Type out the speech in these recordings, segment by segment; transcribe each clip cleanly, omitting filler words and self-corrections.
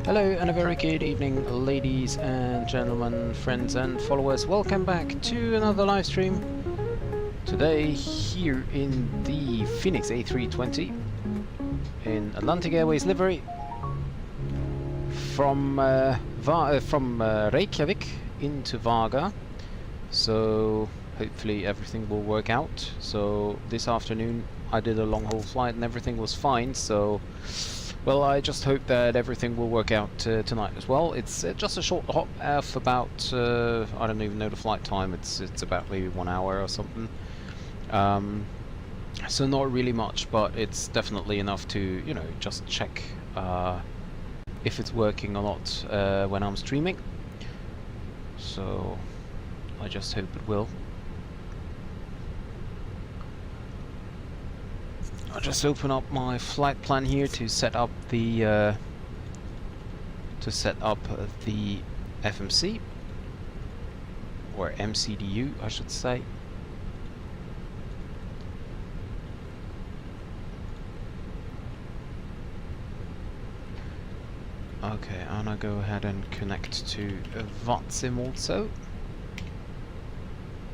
Hello and a very good evening, ladies and gentlemen, friends and followers. Welcome back to another live stream. Today here in the Fenix A320 in Atlantic Airways livery from Reykjavik into Vagar. So hopefully everything will work out. So this afternoon I did a long haul flight and everything was fine. So well, I just hope that everything will work out tonight as well. It's just a short hop of about, I don't even know the flight time, it's about maybe 1 hour or something. So not really much, but it's definitely enough to, you know, just check if it's working or not when I'm streaming. So I just hope it will. I'll just open up my flight plan here to set up the FMC or MCDU, I should say. Okay, I'm gonna go ahead and connect to VATSIM also.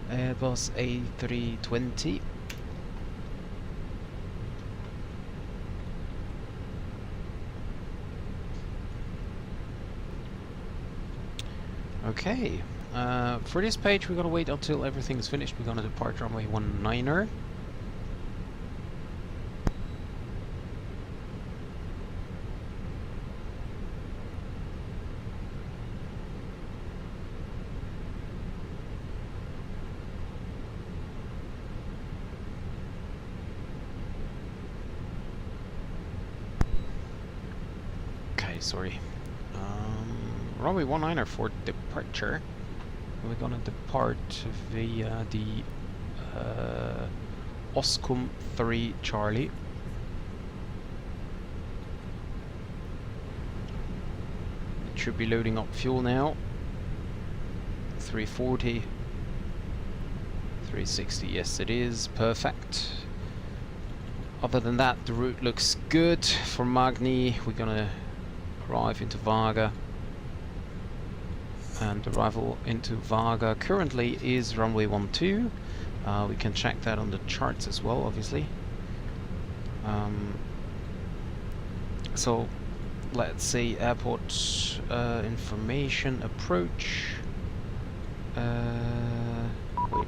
Airbus A320. Okay, for this page we're gonna wait until everything is finished. We're gonna depart runway 19er. Okay, sorry. Runway 19er for departure. We're gonna depart via the Oscom 3 Charlie. It should be loading up fuel now. 340, 360, yes it is, perfect. Other than that, the route looks good. For Magni, we're gonna arrive into Vagar. And arrival into Vagar currently is runway 12. We can check that on the charts as well, obviously. So let's see, airport information, approach. Wait,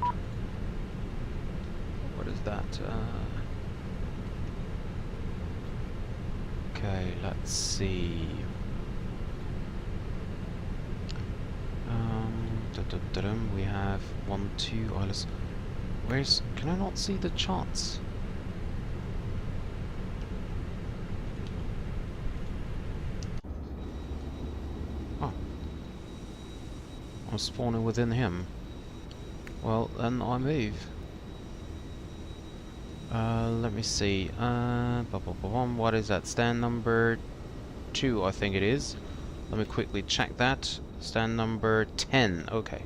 what is that? Okay, let's see. We have 1, 2 islands. Where's? Can I not see the charts? Oh, I'm spawning within him. Well, then I move. Let me see. What is that? Stand number 2, I think it is. Let me quickly check that. Stand number 10. Okay.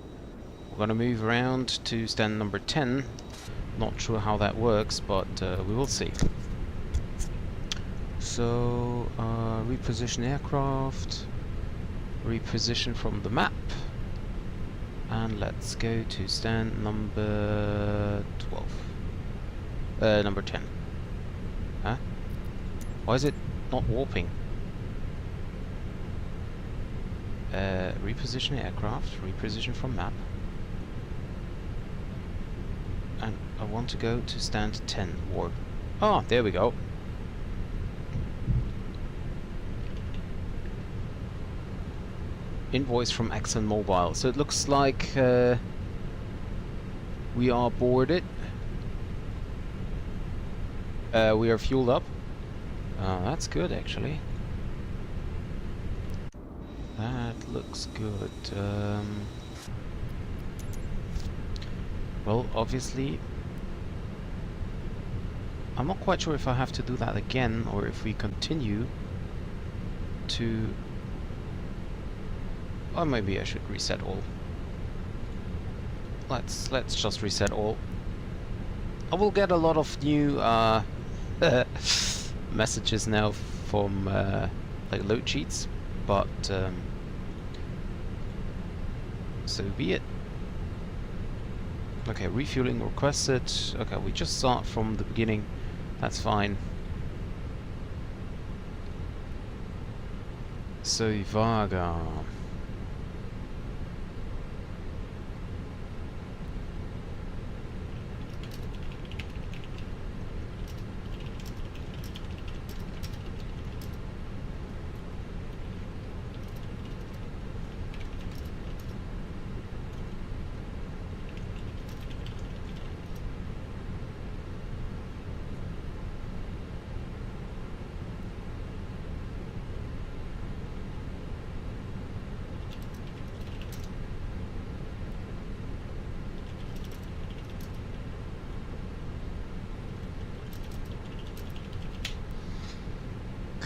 We're gonna move around to stand number 10. Not sure how that works, but we will see. So, reposition aircraft. reposition from the map, and let's go to stand number 12. Number 10. Huh? Why is it not warping? Reposition aircraft, reposition from map. And I want to go to stand 10, warp. Oh, there we go. Invoice from ExxonMobil. So it looks like we are boarded. We are fueled up. That's good, actually. That looks good. Well, obviously, I'm not quite sure if I have to do that again or if we continue to... Or maybe I should reset all. Let's just reset all. I will get a lot of new messages now from like load sheets, but so be it. Okay, refueling requested. Okay, we just start from the beginning. That's fine. So Vagar.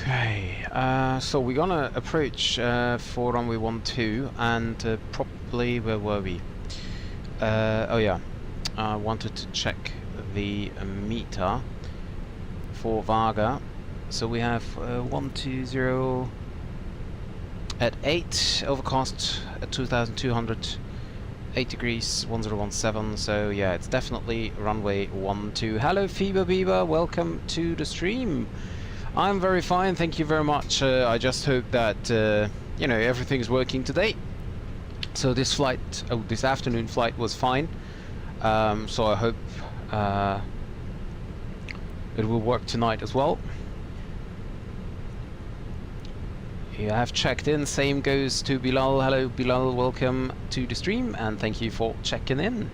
Okay, so we're gonna approach for runway 12 and probably, where were we? Oh yeah, I wanted to check the meter for Vagar. So we have 120 at 8, overcast at 2200, 8 degrees, 1017, so yeah, it's definitely runway 12. Hello Fever Beaver, welcome to the stream. I'm very fine, thank you very much. I just hope that you know, everything's working today. So this flight, this afternoon flight was fine. So I hope it will work tonight as well. Yeah, I've checked in. Same goes to Bilal. Hello Bilal, welcome to the stream and thank you for checking in.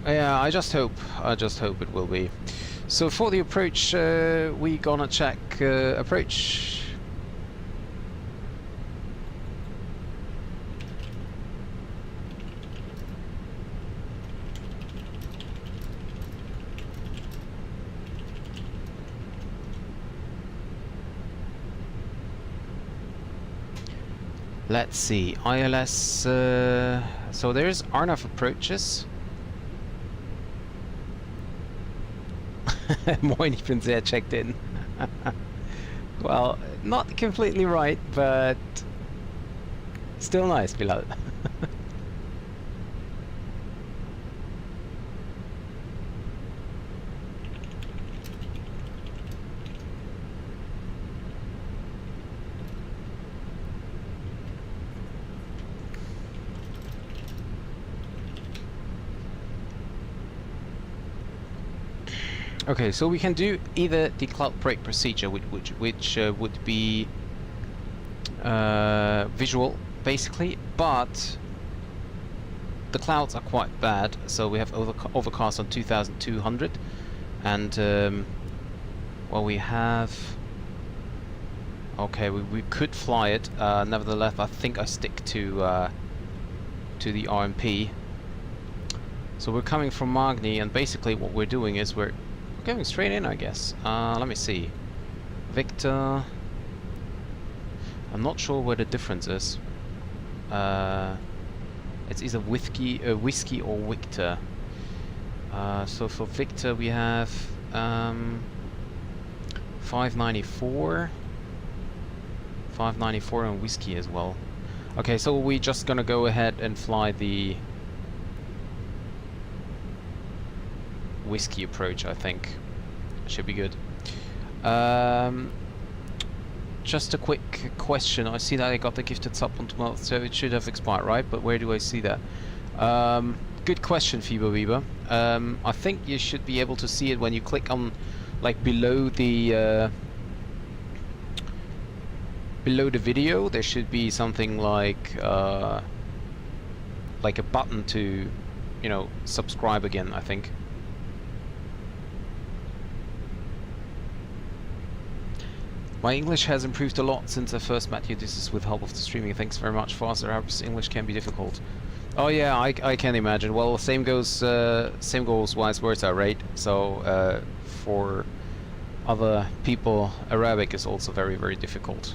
Yeah, I just hope it will be. So for the approach, we gonna check approach. Let's see, ILS, so there's Arnav approaches. Moin, ich bin sehr checked in. Well, not completely right, but still nice, Bilal. Okay, so we can do either the cloud break procedure, which would be visual, basically, but the clouds are quite bad, so we have overcast on 2200, and well, we have... Okay, we could fly it, nevertheless I think I stick to the RMP. So we're coming from Magni, and basically what we're doing is we're going straight in, I guess. Let me see. Victor. I'm not sure where the difference is. It's either whiskey or Victor. So for Victor we have 594. 594 and whiskey as well. Okay, so we're just gonna go ahead and fly the whiskey approach, I think. Should be good. Just a quick question. I see that I got the gifted sub on 12th, so it should have expired, right? But where do I see that? Good question, Fiba Weaver. I think you should be able to see it when you click on, like, below the video. There should be something like a button to, you know, subscribe again, I think. My English has improved a lot since I first met you. This is with help of the streaming. Thanks very much. Faster apps English can be difficult. Oh yeah, I can imagine. Well, same goes vice versa, right? So for other people, Arabic is also very, very difficult.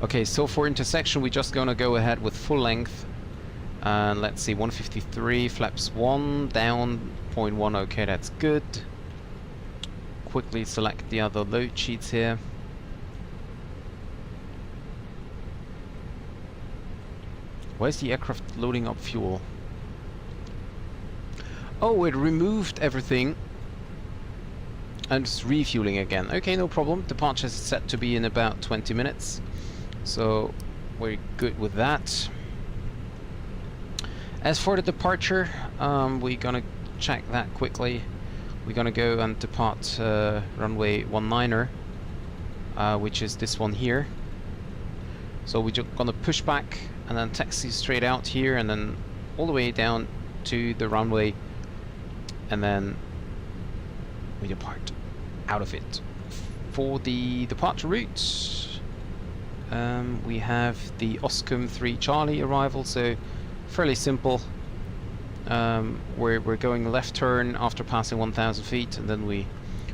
Okay, so for intersection, we're just gonna go ahead with full length. And let's see, 153, flaps 1, down 0.1. Okay, that's good. Quickly select the other load sheets here. Why is the aircraft loading up fuel? Oh, it removed everything and it's refueling again. Okay, no problem. Departure is set to be in about 20 minutes. So we're good with that. As for the departure, we're gonna check that quickly. We're gonna go and depart runway 19er, which is this one here. So we're just gonna push back and then taxi straight out here and then all the way down to the runway, and then we depart out of it. For the departure route, we have the Oscom 3 Charlie arrival, so fairly simple. We're going left turn after passing 1,000 feet, and then we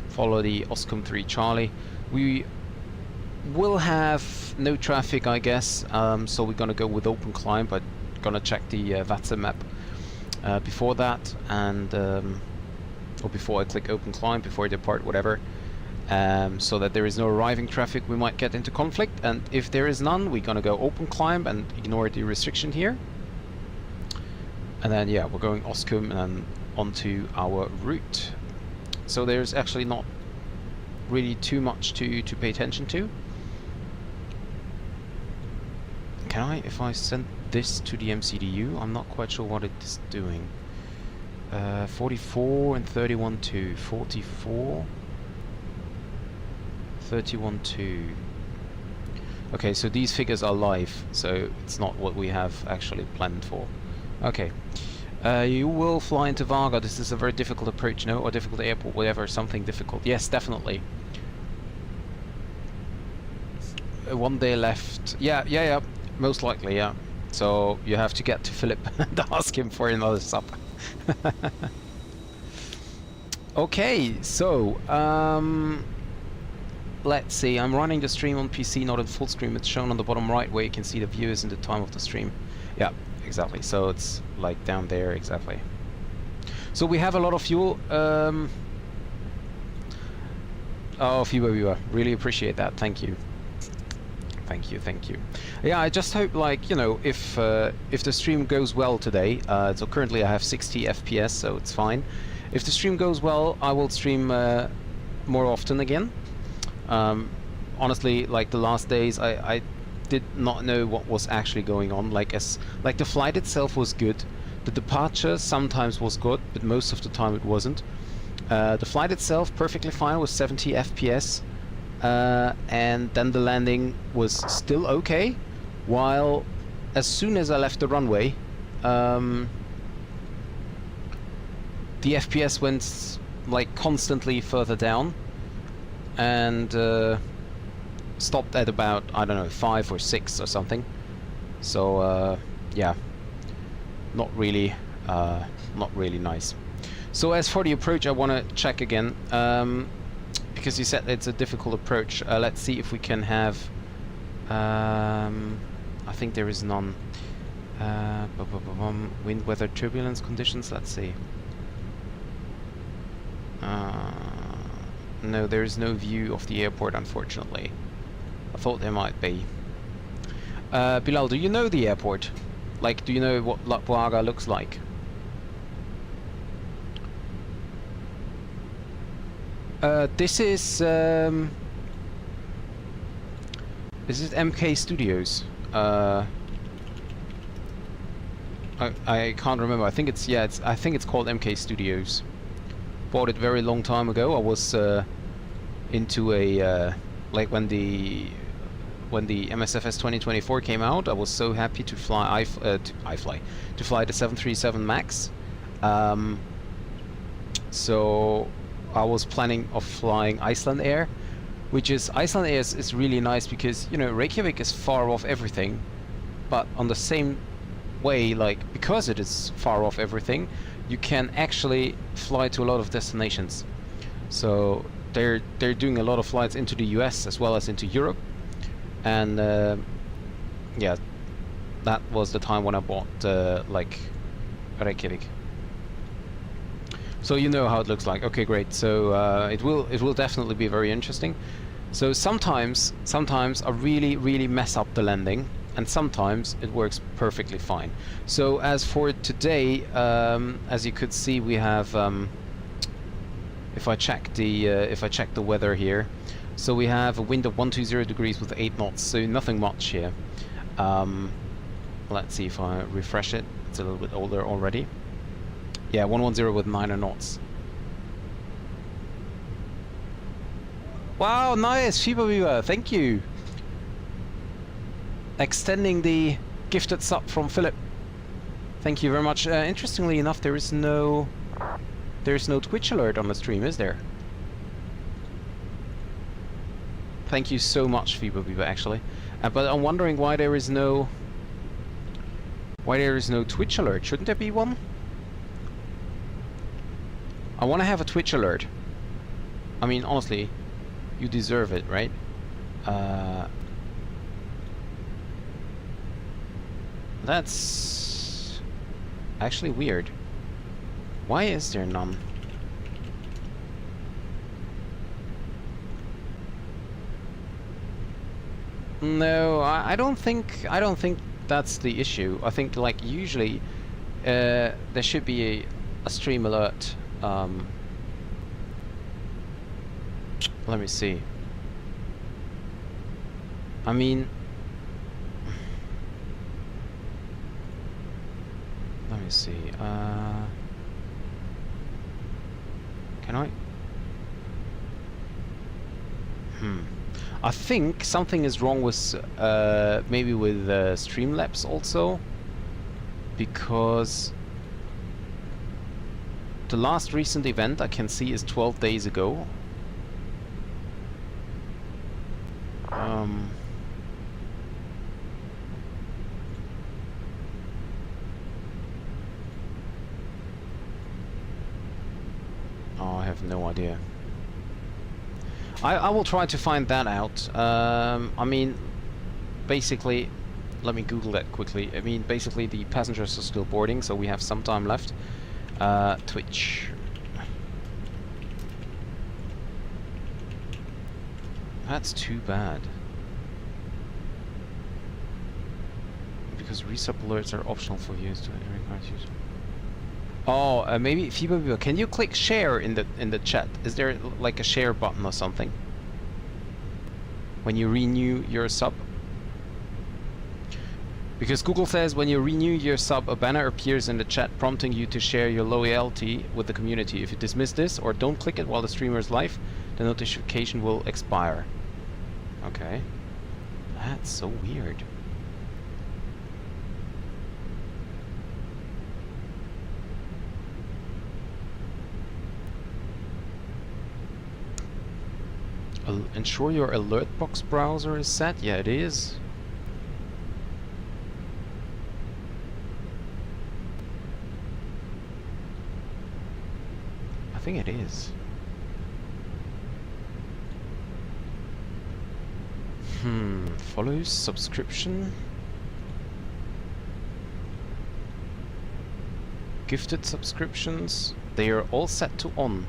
follow the Oscom 3 Charlie. We will have no traffic, I guess, so we're gonna go with open climb, but gonna check the VATSA map before that, and or before I click open climb, before I depart, whatever, so that there is no arriving traffic we might get into conflict. And if there is none, we're gonna go open climb and ignore the restriction here. And then, yeah, we're going Oscom and then onto our route. So there's actually not really too much to pay attention to. Can I, if I send this to the MCDU? I'm not quite sure what it's doing. 44 and 31.2. 44, 31.2. Okay, so these figures are live, so it's not what we have actually planned for. Okay. You will fly into Vagar. This is a very difficult approach, no? Or difficult airport, whatever, something difficult. Yes, definitely. 1 day left. Yeah. Most likely, yeah. So you have to get to Philip and ask him for another sub. Okay, so let's see. I'm running the stream on PC, not in full screen. It's shown on the bottom right where you can see the viewers and the time of the stream. Yeah, exactly. So it's like down there, exactly. So we have a lot of fuel. Oh, viewer, really appreciate that. Thank you. Thank you. Yeah, I just hope, like, you know, if the stream goes well today, so currently I have 60 FPS, so it's fine. If the stream goes well, I will stream more often again. Honestly, like the last days, I did not know what was actually going on. Like the flight itself was good, the departure sometimes was good, but most of the time it wasn't. The flight itself perfectly fine with 70 FPS. And then the landing was still okay, while as soon as I left the runway, the FPS went like constantly further down and stopped at about, I don't know, 5 or 6 or something. So yeah, not really nice. So as for the approach, I want to check again. Because you said it's a difficult approach. Let's see if we can have... I think there is none. Wind, weather, turbulence conditions, let's see. No, there is no view of the airport, unfortunately. I thought there might be. Bilal, do you know the airport? Like, do you know what Vagar looks like? This is it MK Studios? I can't remember. I think it's I think it's called MK Studios. Bought it very long time ago. I was into a like when the MSFS2024 came out. I was so happy to fly to fly the 737 Max. So I was planning of flying Iceland Air, which is Iceland Air is really nice because, you know, Reykjavik is far off everything, but on the same way, like, because it is far off everything, you can actually fly to a lot of destinations. So they're doing a lot of flights into the US as well as into Europe, and yeah, that was the time when I bought like Reykjavik. So you know how it looks like. Okay, great. So it will definitely be very interesting. So sometimes I really mess up the landing, and sometimes it works perfectly fine. So as for today, as you could see, we have if I check the weather here, so we have a wind of 120 degrees with 8 knots, so nothing much here. Let's see if I refresh it. It's a little bit older already. Yeah, 110 with 9 knots. Wow, nice, Shiba Viva, thank you. Extending the gifted sub from Philip. Thank you very much. Interestingly enough, there is no Twitch alert on the stream, is there? Thank you so much, Shiba Viva, actually. But I'm wondering why there is no Twitch alert. Shouldn't there be one? I want to have a Twitch alert. I mean, honestly, you deserve it, right? That's actually weird. Why is there none? No, I don't think that's the issue. I think, like, usually there should be a stream alert. Let me see. I mean, let me see. Can I? I think something is wrong with maybe with Streamlabs also, because the last recent event I can see is 12 days ago. Oh, I have no idea. I will try to find that out. I mean, basically, let me Google that quickly. I mean, basically the passengers are still boarding, so we have some time left. Twitch. That's too bad. Because resub alerts are optional for viewers to encourage users. Oh, maybe Fiba, can you click share in the chat? Is there like a share button or something when you renew your sub? Because Google says when you renew your sub, a banner appears in the chat prompting you to share your loyalty with the community. If you dismiss this or don't click it while the streamer is live, the notification will expire. Okay, that's so weird. Ensure your alert box browser is set. Yeah, it is. I think it is. Follows subscription. Gifted subscriptions. They are all set to on.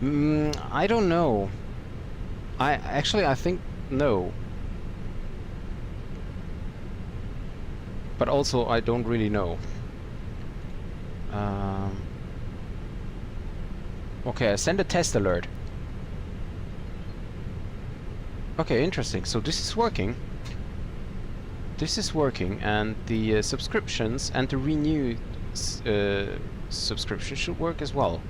I don't know. I think no. But also I don't really know. Okay, I send a test alert. Okay, interesting. So this is working. This is working, and the subscriptions and the renewed subscription should work as well.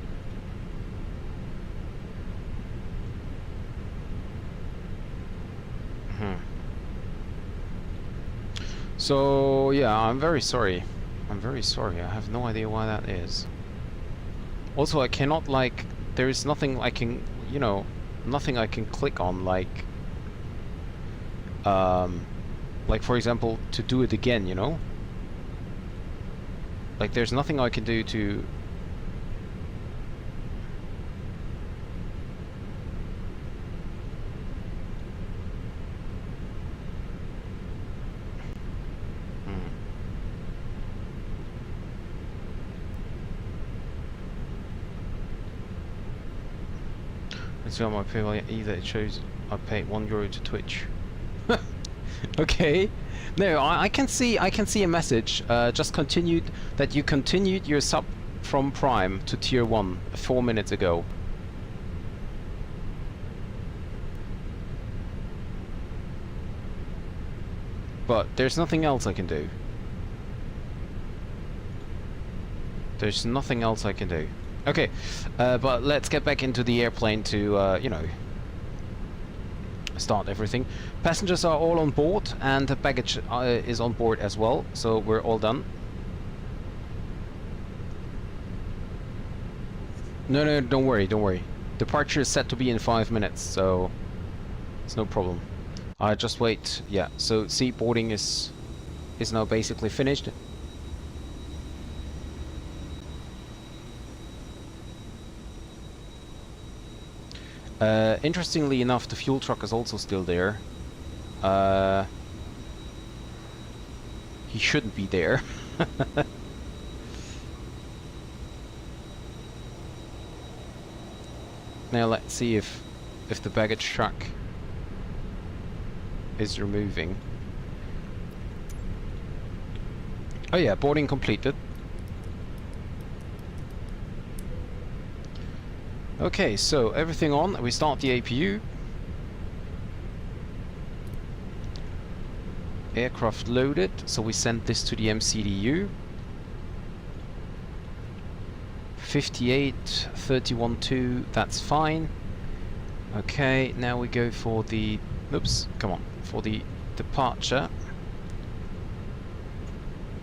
So yeah, I'm very sorry. I'm very sorry. I have no idea why that is. Also, I cannot, like, there is nothing I can, you know, nothing I can click on, like for example, to do it again, you know? Like, there's nothing I can do to... Let's see on my PayPal. Either it shows I paid €1 to Twitch. Okay. No, I can see a message. Just continued that you continued your sub from Prime to Tier 1 4 minutes ago. But there's nothing else I can do. There's nothing else I can do. Okay, but let's get back into the airplane to, you know, start everything. Passengers are all on board, and the baggage is on board as well, so we're all done. No, don't worry, don't worry. Departure is set to be in 5 minutes, so it's no problem. Just wait. Yeah, so see, boarding is now basically finished. Interestingly enough, the fuel truck is also still there. He shouldn't be there. Now let's see if the baggage truck is removing. Oh yeah, boarding completed. Okay, so everything on. We start the APU. Aircraft loaded, so we send this to the MCDU. 58.31.2, that's fine. Okay, now we go for the... Oops, come on. For the departure.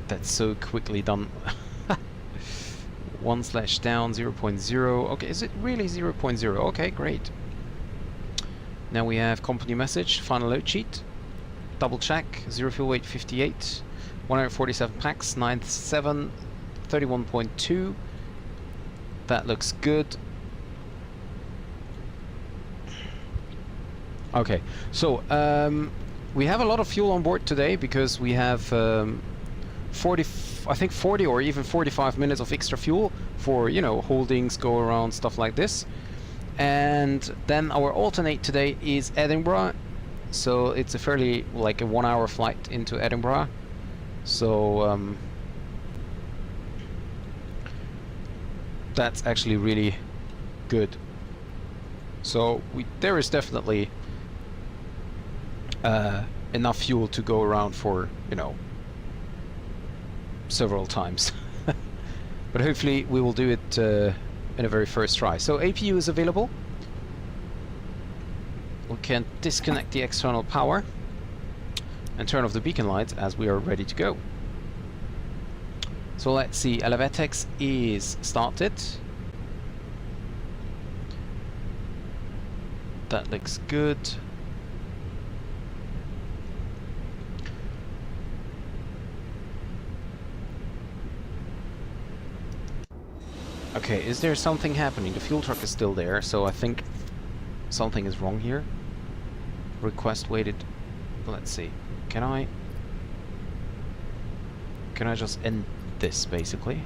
That's so quickly done. 1/down 0.0. Okay, is it really 0.0? Okay, great. Now we have company message, final load sheet. Double check, 0 fuel weight 58, 147 packs, 97, 31.2. That looks good. Okay, so we have a lot of fuel on board today because we have 40 or even 45 minutes of extra fuel for, you know, holdings, go around, stuff like this. And then our alternate today is Edinburgh, so it's a fairly, like, a 1 hour flight into Edinburgh. So that's actually really good. So there is definitely enough fuel to go around for, you know, several times. But hopefully we will do it in a very first try. So APU is available. We can disconnect the external power and turn off the beacon lights as we are ready to go. So let's see, Elevatex is started. That looks good. Okay, is there something happening? The fuel truck is still there, so I think something is wrong here. Request waited. Let's see. Can I just end this, basically?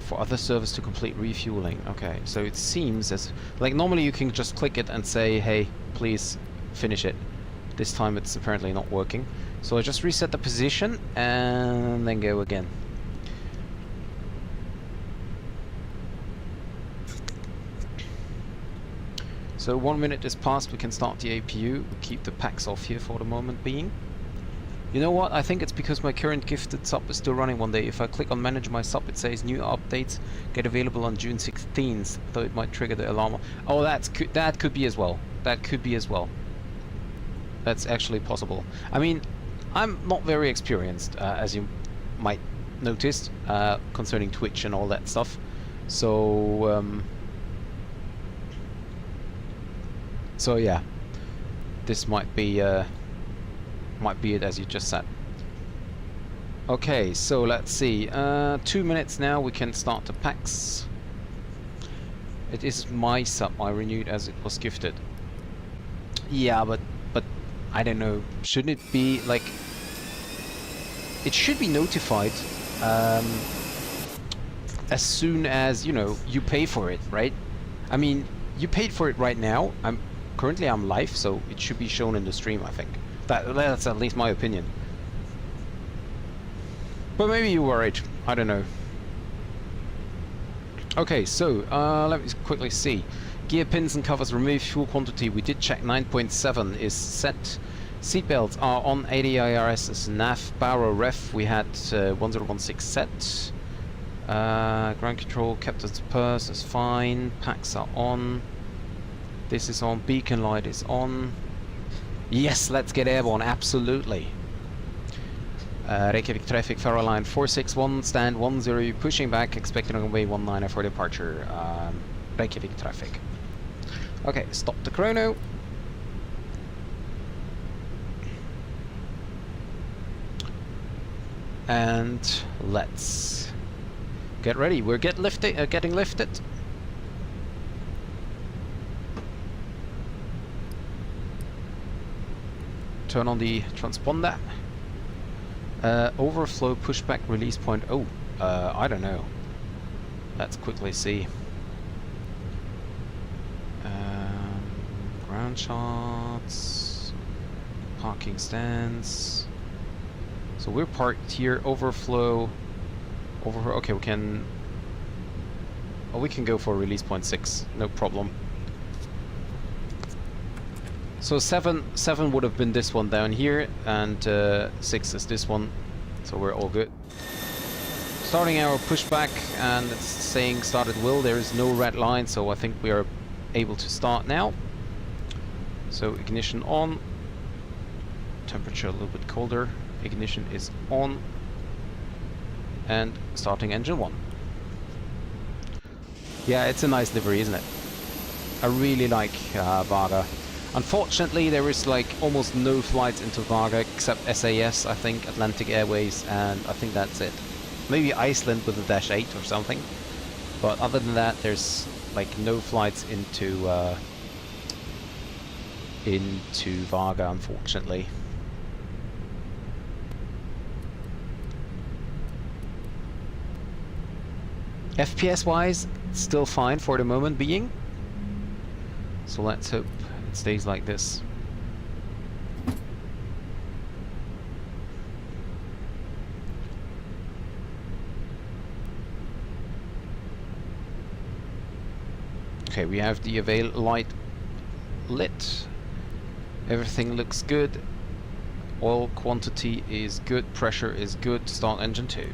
For other servers to complete refueling. Okay, so it seems as like normally you can just click it and say, hey, please finish it. This time it's apparently not working. So I just reset the position and then go again. So 1 minute is passed, we can start the APU. We'll keep the packs off here for the moment being. You know what, I think it's because my current gifted sub is still running one day. If I click on manage my sub, it says new updates get available on June 16th, though it might trigger the alarm. Oh, that could be as well. That could be as well. That's actually possible. I mean, I'm not very experienced, as you might notice, concerning Twitch and all that stuff. So, so yeah, this might be it as you just said. Okay, so let's see. 2 minutes now. We can start the packs. It is my sub. I renewed as it was gifted. Yeah, but I don't know. Shouldn't it be like? It should be notified as soon as you pay for it, right? I mean, you paid for it right now. I'm live, so it should be shown in the stream. I think. That's at least my opinion. But maybe you were right. I don't know. Okay, so let me quickly see. Gear pins and covers removed. Fuel quantity we did check. 9.7 is set. Seatbelts are on. 80 IRS is nav. Barrow ref we had 1016 set. Ground control kept its purse is fine. Packs are on. This is on. Beacon light is on. Yes, let's get airborne, absolutely. Reykjavik traffic, Faroe Islands 461, stand 10, pushing back, expecting runway 19 for departure. Reykjavik traffic. Okay, stop the chrono. And let's get ready. We're getting lifted. Turn on the transponder. Overflow pushback release point. Oh, I don't know. Let's quickly see. Ground shots. Parking stands. So we're parked here. Overflow. Okay, we can. Oh, we can go for release point 6. No problem. So 7 would have been this one down here, and 6 is this one, so we're all good. Starting our pushback, and it's saying started will. There is no red line, so I think we are able to start now. So ignition on. Temperature a little bit colder. Ignition is on. And starting engine 1. Yeah, it's a nice livery, isn't it? I really like Vagar. Unfortunately, there is like almost no flights into Vagar except SAS, I think, Atlantic Airways, and I think that's it. Maybe Iceland with a Dash 8 or something. But other than that, there's like no flights into Vagar, unfortunately. FPS wise, still fine for the moment being. So let's hope it stays like this. Okay, we have the avail light lit. Everything looks good. Oil quantity is good. Pressure is good. Start engine 2.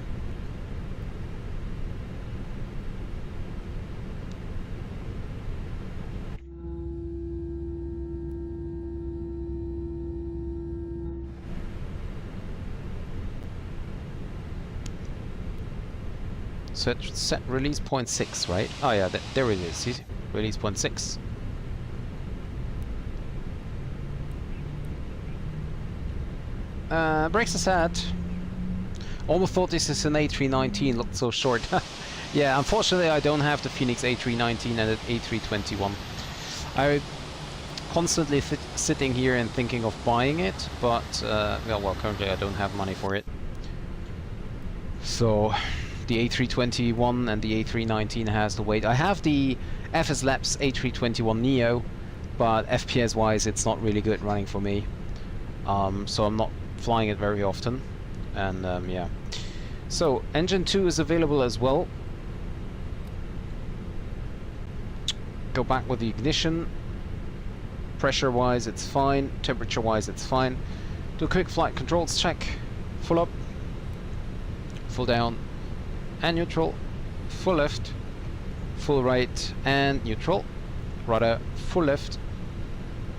Set release point 6, right? Oh yeah, there it is. See? Release point 6. Brakes are set. Almost thought this is an A319, looked so short. Yeah, unfortunately I don't have the Fenix A319 and the A321. I'm constantly sitting here and thinking of buying it, but well, currently I don't have money for it. So the A321 and the A319 has the weight. I have the FS Labs A321 Neo, but FPS wise it's not really good running for me. So I'm not flying it very often. And yeah. So engine 2 is available as well. Go back with the ignition. Pressure wise it's fine, temperature wise it's fine. Do a quick flight controls check. Full up, full down and neutral, full left, full right and neutral, rudder, full left,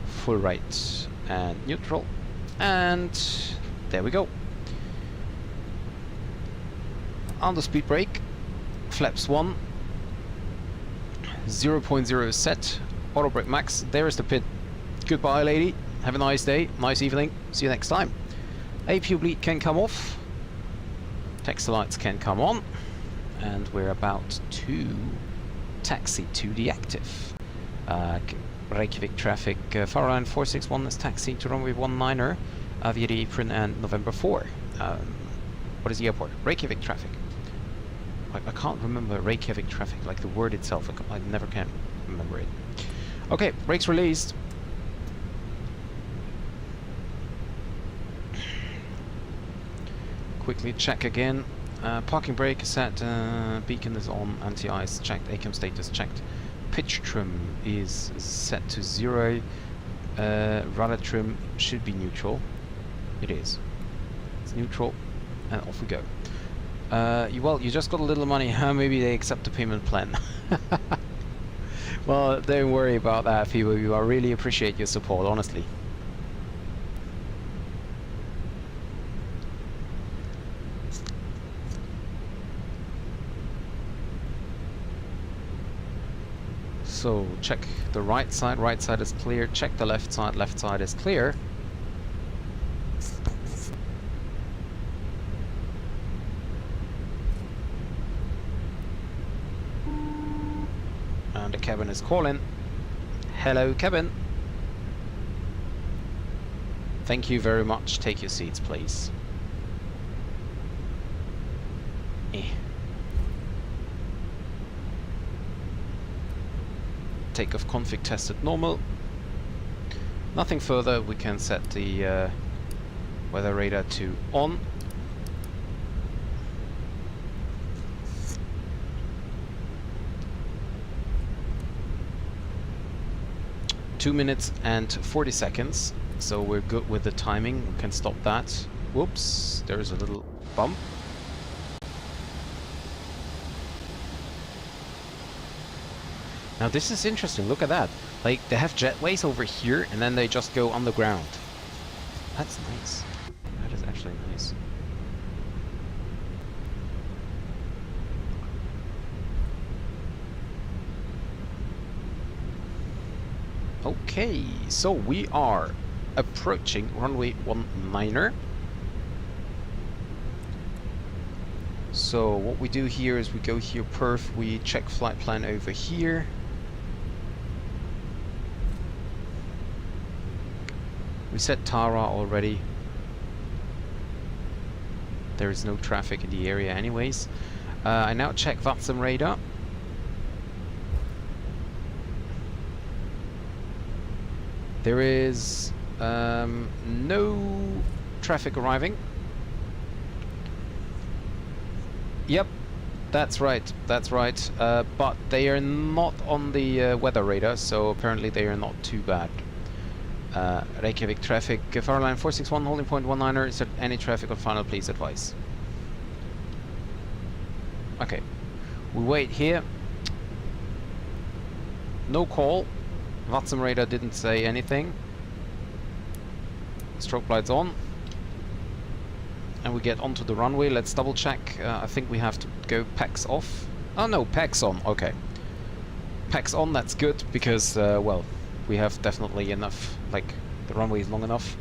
full right and neutral, and there we go. On the speed brake, flaps 1, 0.0 set, auto brake max. There is the pit. Goodbye lady, have a nice day, nice evening, see you next time. APU bleed can come off, taxi lights can come on, and we're about to taxi to the active. Reykjavik traffic, Faroe Islands 461 is taxiing to runway 19er via the apron and November 4. What is the airport? Reykjavik traffic. I can't remember Reykjavik traffic, like the word itself, I never can remember it. Okay, brakes released. Quickly check again. Parking brake is set, beacon is on, anti-ice checked, ACAM status checked. Pitch trim is set to 0. Rudder trim should be neutral. It is. It's neutral, and off we go. Well, you just got a little money. Maybe they accept the payment plan. Well, don't worry about that, people. I really appreciate your support, honestly. So check the right side is clear, check the left side is clear. And the cabin is calling. Hello cabin. Thank you very much, take your seats please. Takeoff config tested normal. Nothing further, we can set the weather radar to on. Two minutes and 40 seconds, so we're good with the timing, we can stop that. Whoops, there's a little bump. Now this is interesting, look at that. Like, they have jetways over here, and then they just go underground. That's nice. That is actually nice. Okay, so we are approaching runway 19er. So what we do here is we go here perf, we check flight plan over here. We set Tara already. There is no traffic in the area anyways. I now check VATSIM radar. There is no traffic arriving. Yep, that's right, but they are not on the weather radar, so apparently they are not too bad. Reykjavik traffic, Faroe Islands 461 holding point 19er, is there any traffic on final, please advise. Okay, we wait here. No call. VATSIM radar didn't say anything. Strobe lights on. And we get onto the runway. Let's double check. I think we have to go PAX off. Oh no, PAX on. Okay. PAX on, that's good because, well, we have definitely enough. Like, the runway is long enough.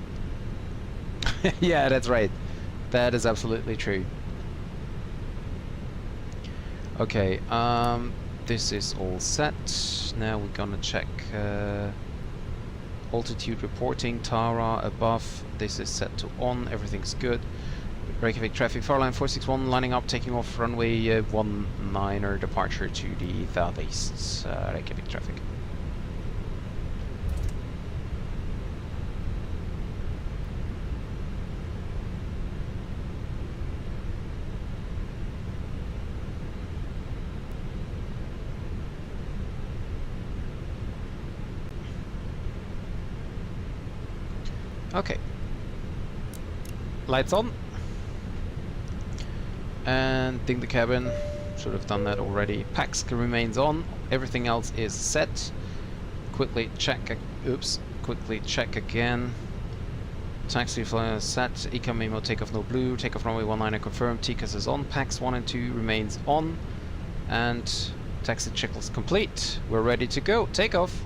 Yeah, that's right. That is absolutely true. Okay, this is all set. Now we're gonna check altitude reporting, Tara above. This is set to on, everything's good. Reykjavik traffic, Faroe Island 461 lining up, taking off runway 19er, departure to the southeast, Reykjavik traffic. Okay. Lights on. And ding the cabin. Should have done that already. PAX remains on. Everything else is set. Quickly check. Oops. Quickly check again. Taxi flyer set. Ecam memo takeoff no blue. Takeoff runway 19 confirmed. TCAS is on. PAX 1 and 2 remains on. And taxi checklist complete. We're ready to go. Takeoff.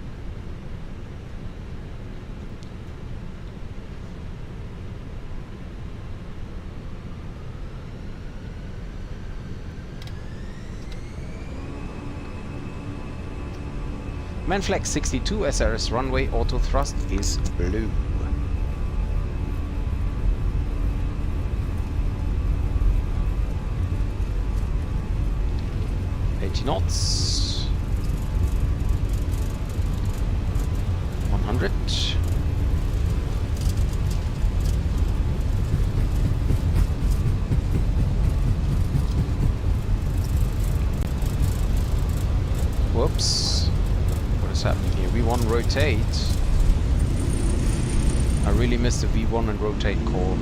Manflex 62 SRS runway auto thrust is blue. Knots, 100, whoops, what is happening here? V1 rotate. I really missed the V1 and rotate call.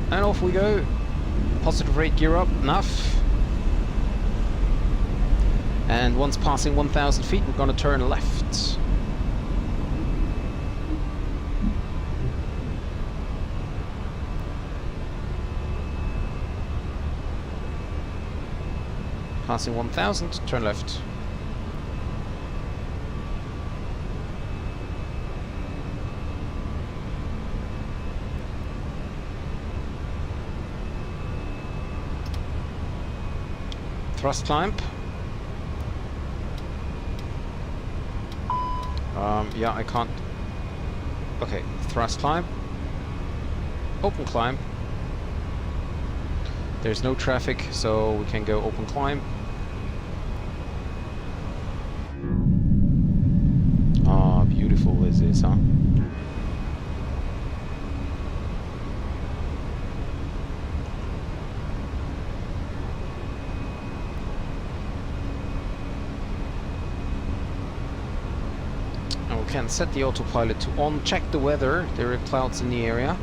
And off we go. Positive rate gear up, enough. And once passing 1,000 feet, we're going to turn left. Passing 1,000, turn left. Thrust climb. Yeah, I can't. Okay, thrust climb. Open climb. There's no traffic, so we can go open climb. Ah, beautiful is this, huh? Can set the autopilot to on, check the weather, there are clouds in the area,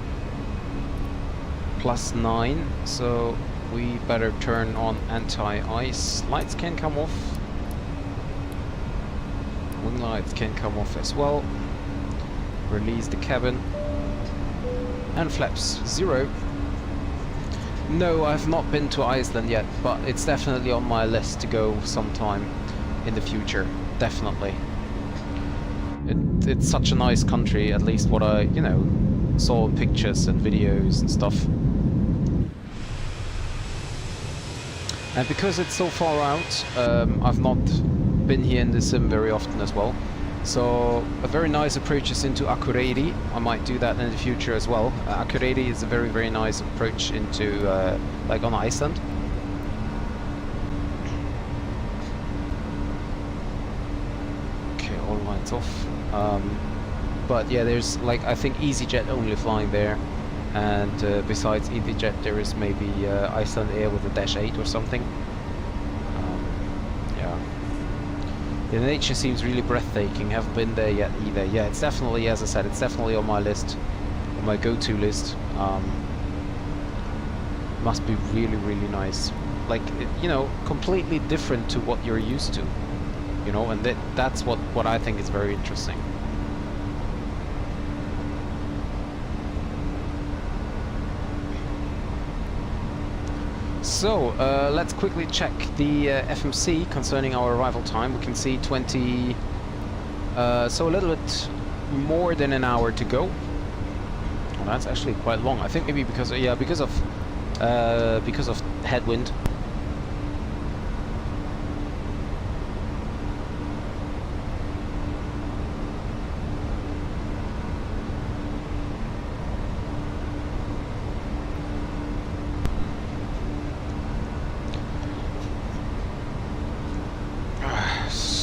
+9, so we better turn on anti-ice. Lights can come off, wing lights can come off as well. Release the cabin, and flaps 0. No, I've not been to Iceland yet, but it's definitely on my list to go sometime in the future, definitely. It's such a nice country, at least what I, you know, saw in pictures and videos and stuff. And because it's so far out, I've not been here in the sim very often as well. So a very nice approach is into Akureyri. I might do that in the future as well. Akureyri is a very, very nice approach into, like on Iceland. Okay, all lights off. But yeah, there's like, I think EasyJet only flying there, and besides EasyJet there is maybe Iceland Air with a -8 or something. Yeah, the nature seems really breathtaking. Haven't been there yet either. Yeah, it's definitely, as I said, it's definitely on my list, on my go-to list. Must be really, really nice. Like, you know, completely different to what you're used to. You know, and that's what I think is very interesting. So let's quickly check the FMC concerning our arrival time. We can see 20, so a little bit more than an hour to go. Well, that's actually quite long. I think maybe because, yeah, because of headwind.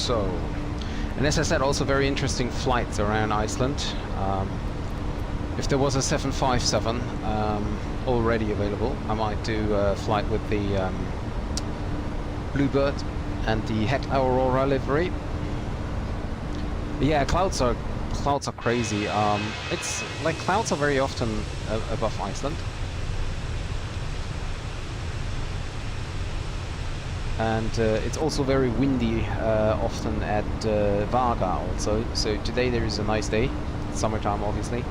So, and as I said, also very interesting flights around Iceland. If there was a 757 already available, I might do a flight with the Bluebird and the Het Aurora livery. Yeah, clouds are crazy. It's like clouds are very often above Iceland, and it's also very windy often at Vagar also. So today there is a nice day, summertime obviously.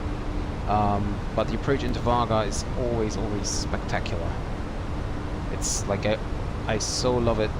But the approach into Vagar is always spectacular. It's like I so love it.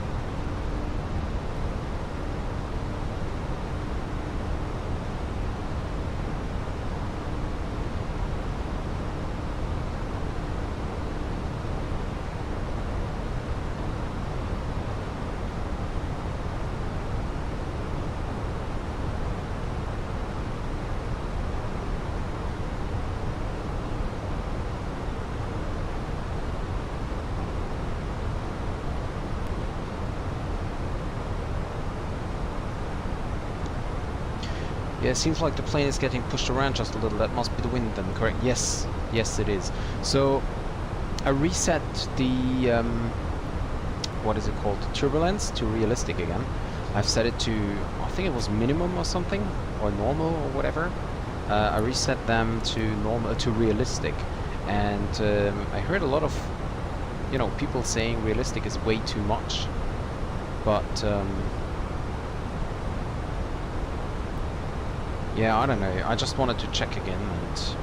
Yeah, it seems like the plane is getting pushed around just a little. That must be the wind then, correct? Yes, yes it is. So I reset the, what is it called? Turbulence to realistic again. I've set it to, I think it was minimum or something, or normal or whatever. I reset them to normal, to realistic. And I heard a lot of, you know, people saying realistic is way too much. But, yeah, I don't know. I just wanted to check again, and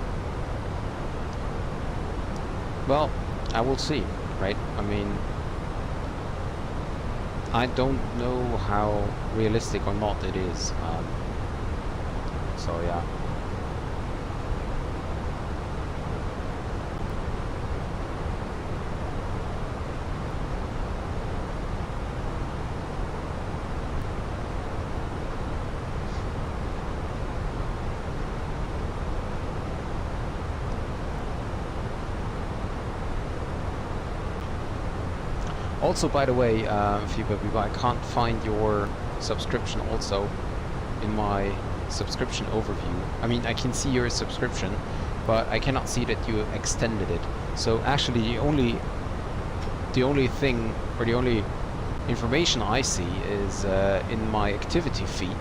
well, I will see, right? I mean, I don't know how realistic or not it is. So yeah. Also, by the way, Fiba, I can't find your subscription also in my subscription overview. I mean, I can see your subscription, but I cannot see that you extended it. So actually, the only thing, or the only information I see is in my activity feed.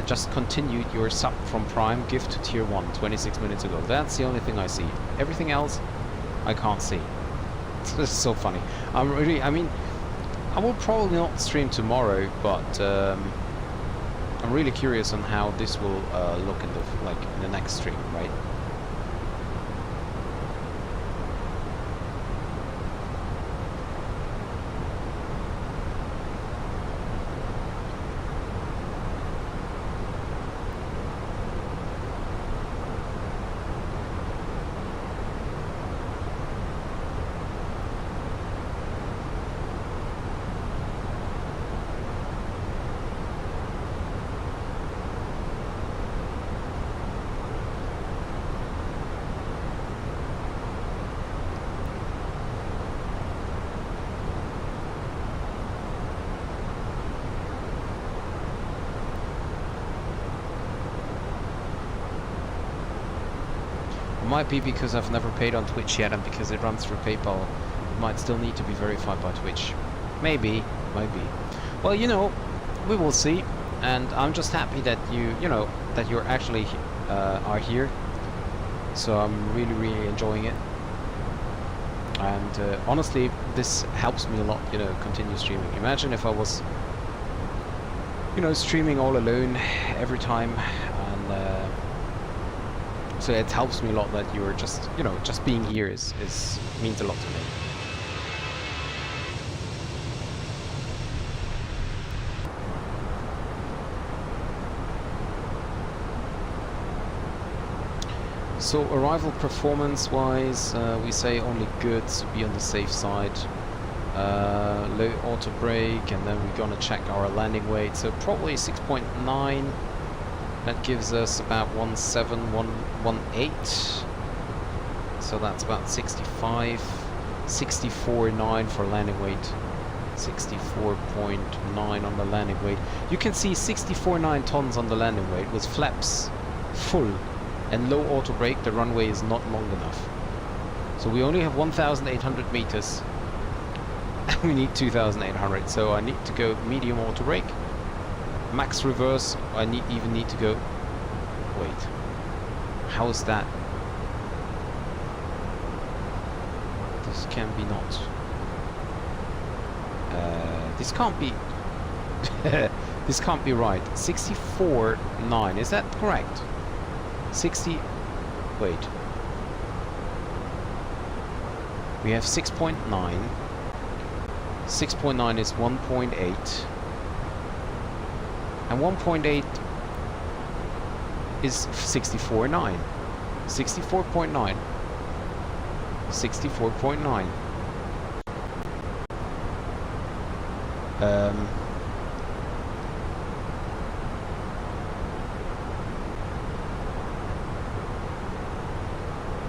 Just continued your sub from Prime gift to Tier 1 26 minutes ago. That's the only thing I see. Everything else, I can't see. This is so funny. I mean, I will probably not stream tomorrow, but I'm really curious on how this will look in the next stream, right? Might be because I've never paid on Twitch yet, and because it runs through PayPal, it might still need to be verified by Twitch. Maybe, maybe. Well, you know, we will see. And I'm just happy that that you're actually are here. So I'm really enjoying it. And honestly, this helps me a lot. You know, continue streaming. Imagine if I was, streaming all alone every time, and. So it helps me a lot that you're just, just being here means a lot to me. So arrival performance-wise, we say only good, to be on the safe side. Low auto brake, and then we're gonna check our landing weight. So probably 6.9. That gives us about 17118. So that's about 65, 64.9 for landing weight. 64.9 on the landing weight. You can see 64.9 tons on the landing weight with flaps full and low auto brake. The runway is not long enough. So we only have 1,800 meters and we need 2,800. So I need to go medium auto brake, max reverse. I even need to go. Wait, how is that? This can be not. This can't be. This can't be right. 64.9. Is that correct? 60. Wait. We have 6.9. 6.9 is 1.8. And 1.8 is 64.9. 64.9. 64.9.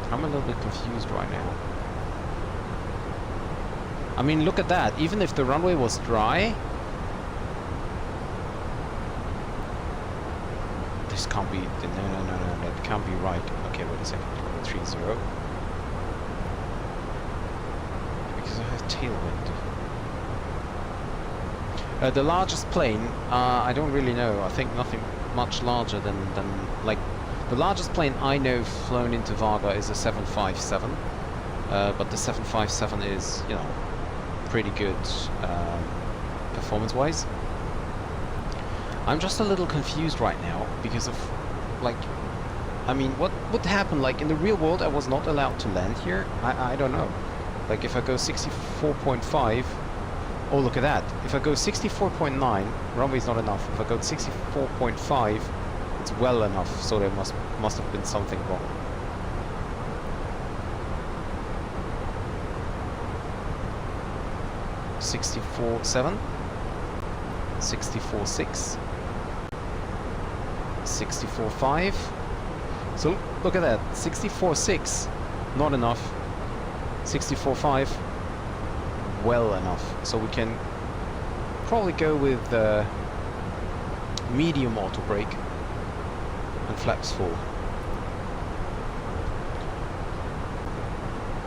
I'm a little bit confused right now. I mean, look at that. Even if the runway was dry, this can't be. No, that can't be right. Okay, wait a second. 30. Because I have tailwind. The largest plane, I don't really know. I think nothing much larger than like the largest plane I know flown into Vagar is a 757. But the 757 is, you know, pretty good performance-wise. I'm just a little confused right now because of, like, I mean, what would happen? Like in the real world, I was not allowed to land here. I don't know. Like if I go 64.5. Oh, look at that. If I go 64.9, runway's not enough. If I go 64.5, it's well enough, so there must have been something wrong. $64.7, $64.6, $64.5. So look at that, $64.6, not enough. $64.5. Well enough, so we can probably go with medium auto brake and flaps full.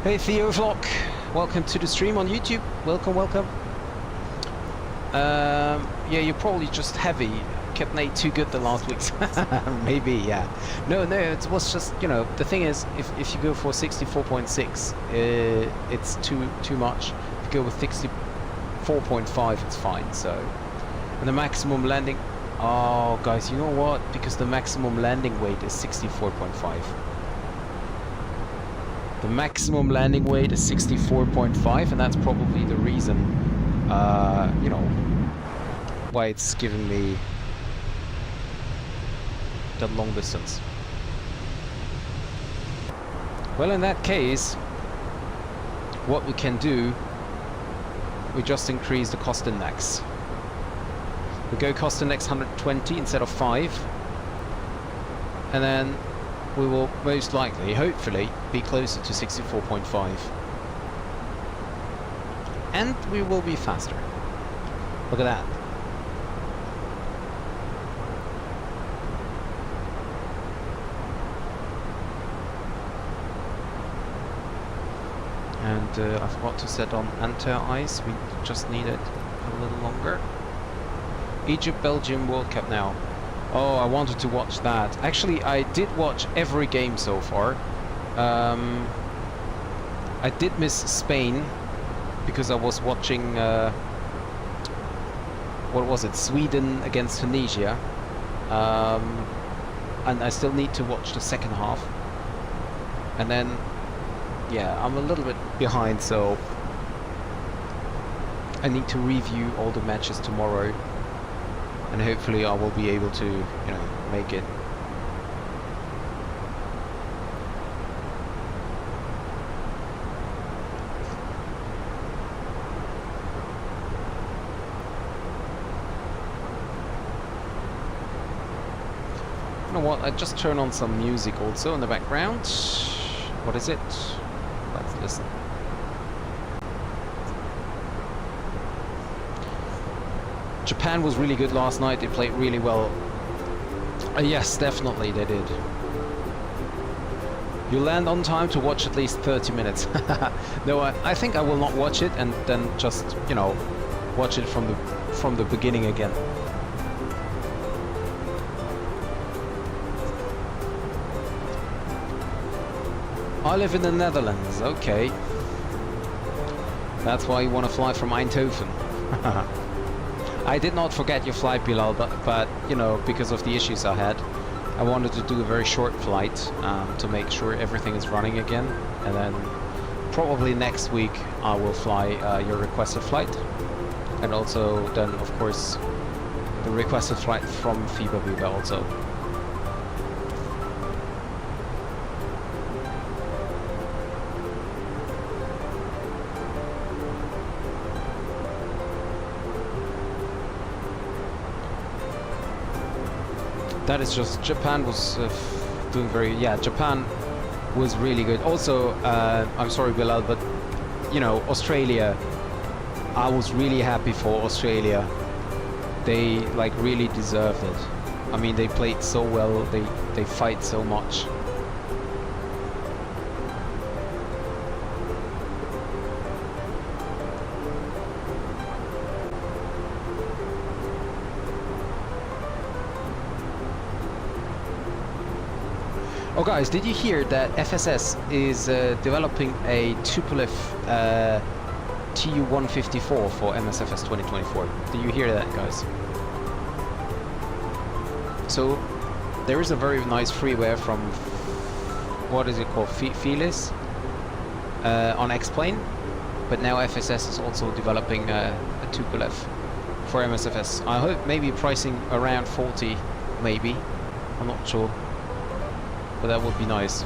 Hey Theo Vlog, welcome to the stream on YouTube. Welcome. Yeah, you're probably just heavy. Kept Nate too good the last weeks. Maybe, yeah. No, it was just, you know, the thing is, if you go for 64.6, it's too much. Go with 64.5, it's fine. So, and the maximum landing, oh guys, you know what, because the maximum landing weight is 64.5. The maximum landing weight is 64.5, and that's probably the reason, you know, why it's giving me that long distance. Well, in that case, what we can do, we just increase the cost index. We go cost index 120 instead of 5, and then we will most likely, hopefully, be closer to 64.5, and we will be faster. Look at that. And I forgot to set on anti-ice. We just need it a little longer. Egypt, Belgium World Cup now. Oh, I wanted to watch that. Actually, I did watch every game so far. I did miss Spain because I was watching, what was it, Sweden against Tunisia. And I still need to watch the second half. And then, yeah, I'm a little bit behind, so I need to review all the matches tomorrow, and hopefully I will be able to, you know, make it. You know what, I just turn on some music also in the background. What is it? Let's listen. Japan was really good last night. They played really well. Yes, definitely they did. You land on time to watch at least 30 minutes. No, I think I will not watch it and then just, you know, watch it from the beginning again. I live in the Netherlands, okay. That's why you want to fly from Eindhoven. I did not forget your flight, Bilal, but you know, because of the issues I had, I wanted to do a very short flight to make sure everything is running again, and then probably next week I will fly your requested flight, and also then of course the requested flight from FIBA also. That is just, Japan was doing very, yeah, Japan was really good. Also, I'm sorry Bilal, but you know, Australia, I was really happy for Australia. They like really deserved it. I mean, they played so well, they fight so much. Oh guys, did you hear that FSS is developing a Tupolev Tu-154 for MSFS2024? Did you hear that, guys? So there is a very nice freeware from, what is it called, Felis on X-Plane, but now FSS is also developing a Tupolev for MSFS. I hope maybe pricing around 40, maybe, I'm not sure. But that would be nice.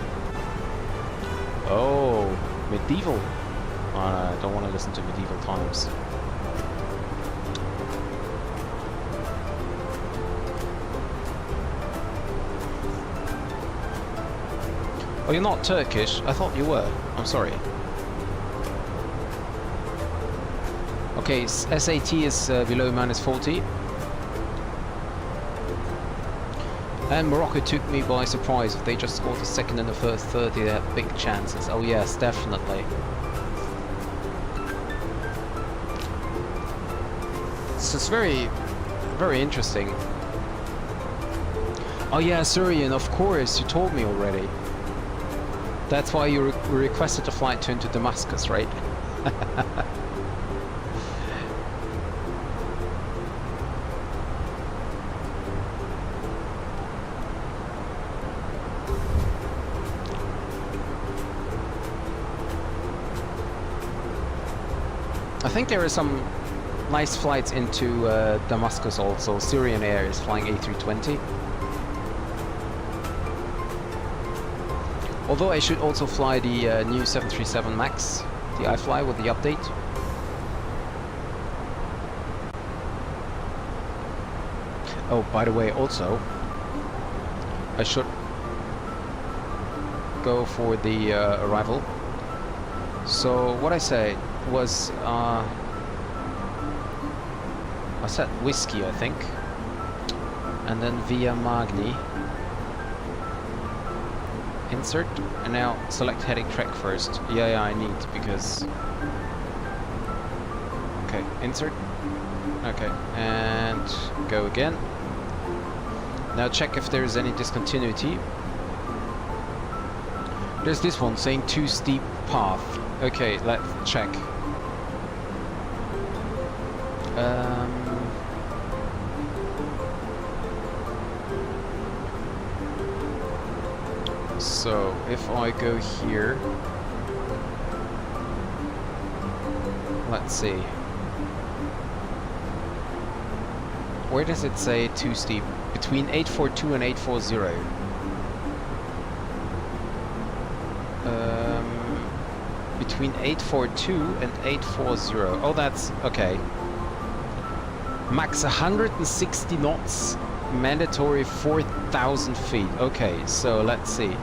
Oh, medieval. I don't want to listen to medieval times. Oh, you're not Turkish? I thought you were. I'm sorry. Okay, SAT is below -40. And Morocco took me by surprise. If they just scored the second and the first 30, they had big chances. Oh yes, definitely. So it's very, very interesting. Oh yeah, Syrian, of course, you told me already. That's why you requested a flight to into Damascus, right? I think there are some nice flights into Damascus also. Syrian Air is flying A320. Although I should also fly the new 737 MAX, the iFly with the update. Oh, by the way, also, I should go for the arrival. So what I say was, I said whiskey, I think, and then via Magni, insert, and now select heading track first. Yeah, I need, because, okay, insert, okay, and go again. Now check if there is any discontinuity. There's this one saying too steep path. Okay, let's check. So if I go here, let's see. Where does it say too steep? Between 842 and 840. Between 842 and 840. Oh, that's okay. Max 160 knots, mandatory 4,000 feet. Okay, so let's see.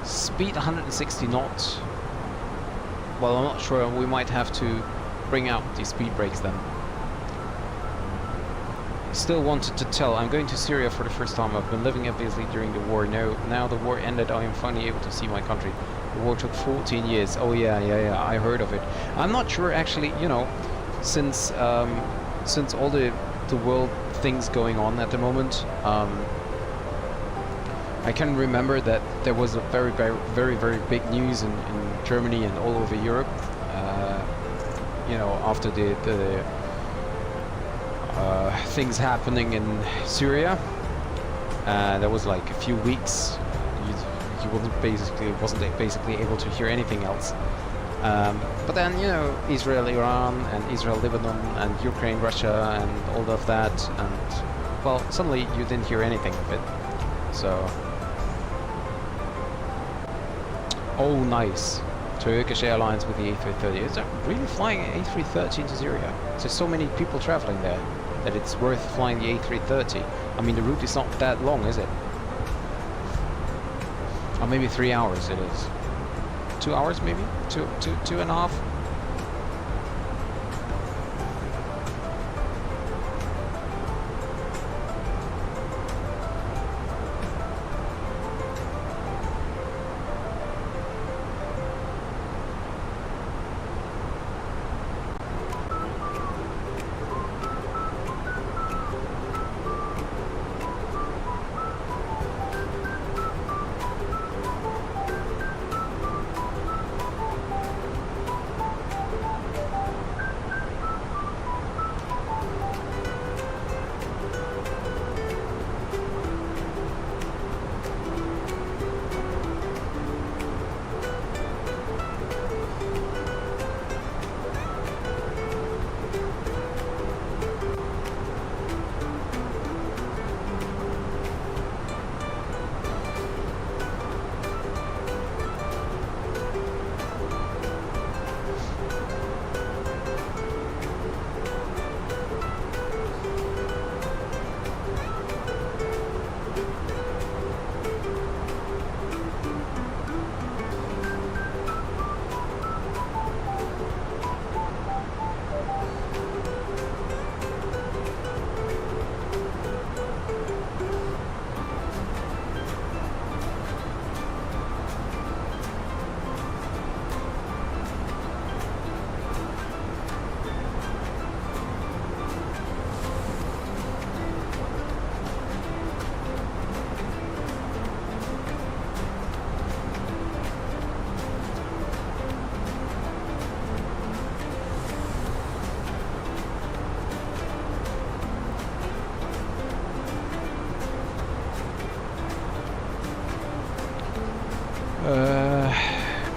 Speed 160 knots. Well, I'm not sure. We might have to bring out the speed brakes then. Still wanted to tell, I'm going to Syria for the first time. I've been living obviously during the war. Now the war ended, I am finally able to see my country. The war took 14 years. Oh yeah, I heard of it. I'm not sure actually, you know, since all the world things going on at the moment, I can remember that there was a very big news in Germany and all over Europe, you know, after the things happening in Syria. There was like a few weeks you wasn't basically able to hear anything else. But then, you know, Israel, Iran, and Israel, Lebanon, and Ukraine, Russia, and all of that, and well, suddenly you didn't hear anything of it. So, oh, nice. Turkish Airlines with the A330. Is that really flying an A330 into Syria? There's so many people traveling there that it's worth flying the A330. I mean, the route is not that long, is it? Or maybe 3 hours it is. 2 hours maybe? Two and a half?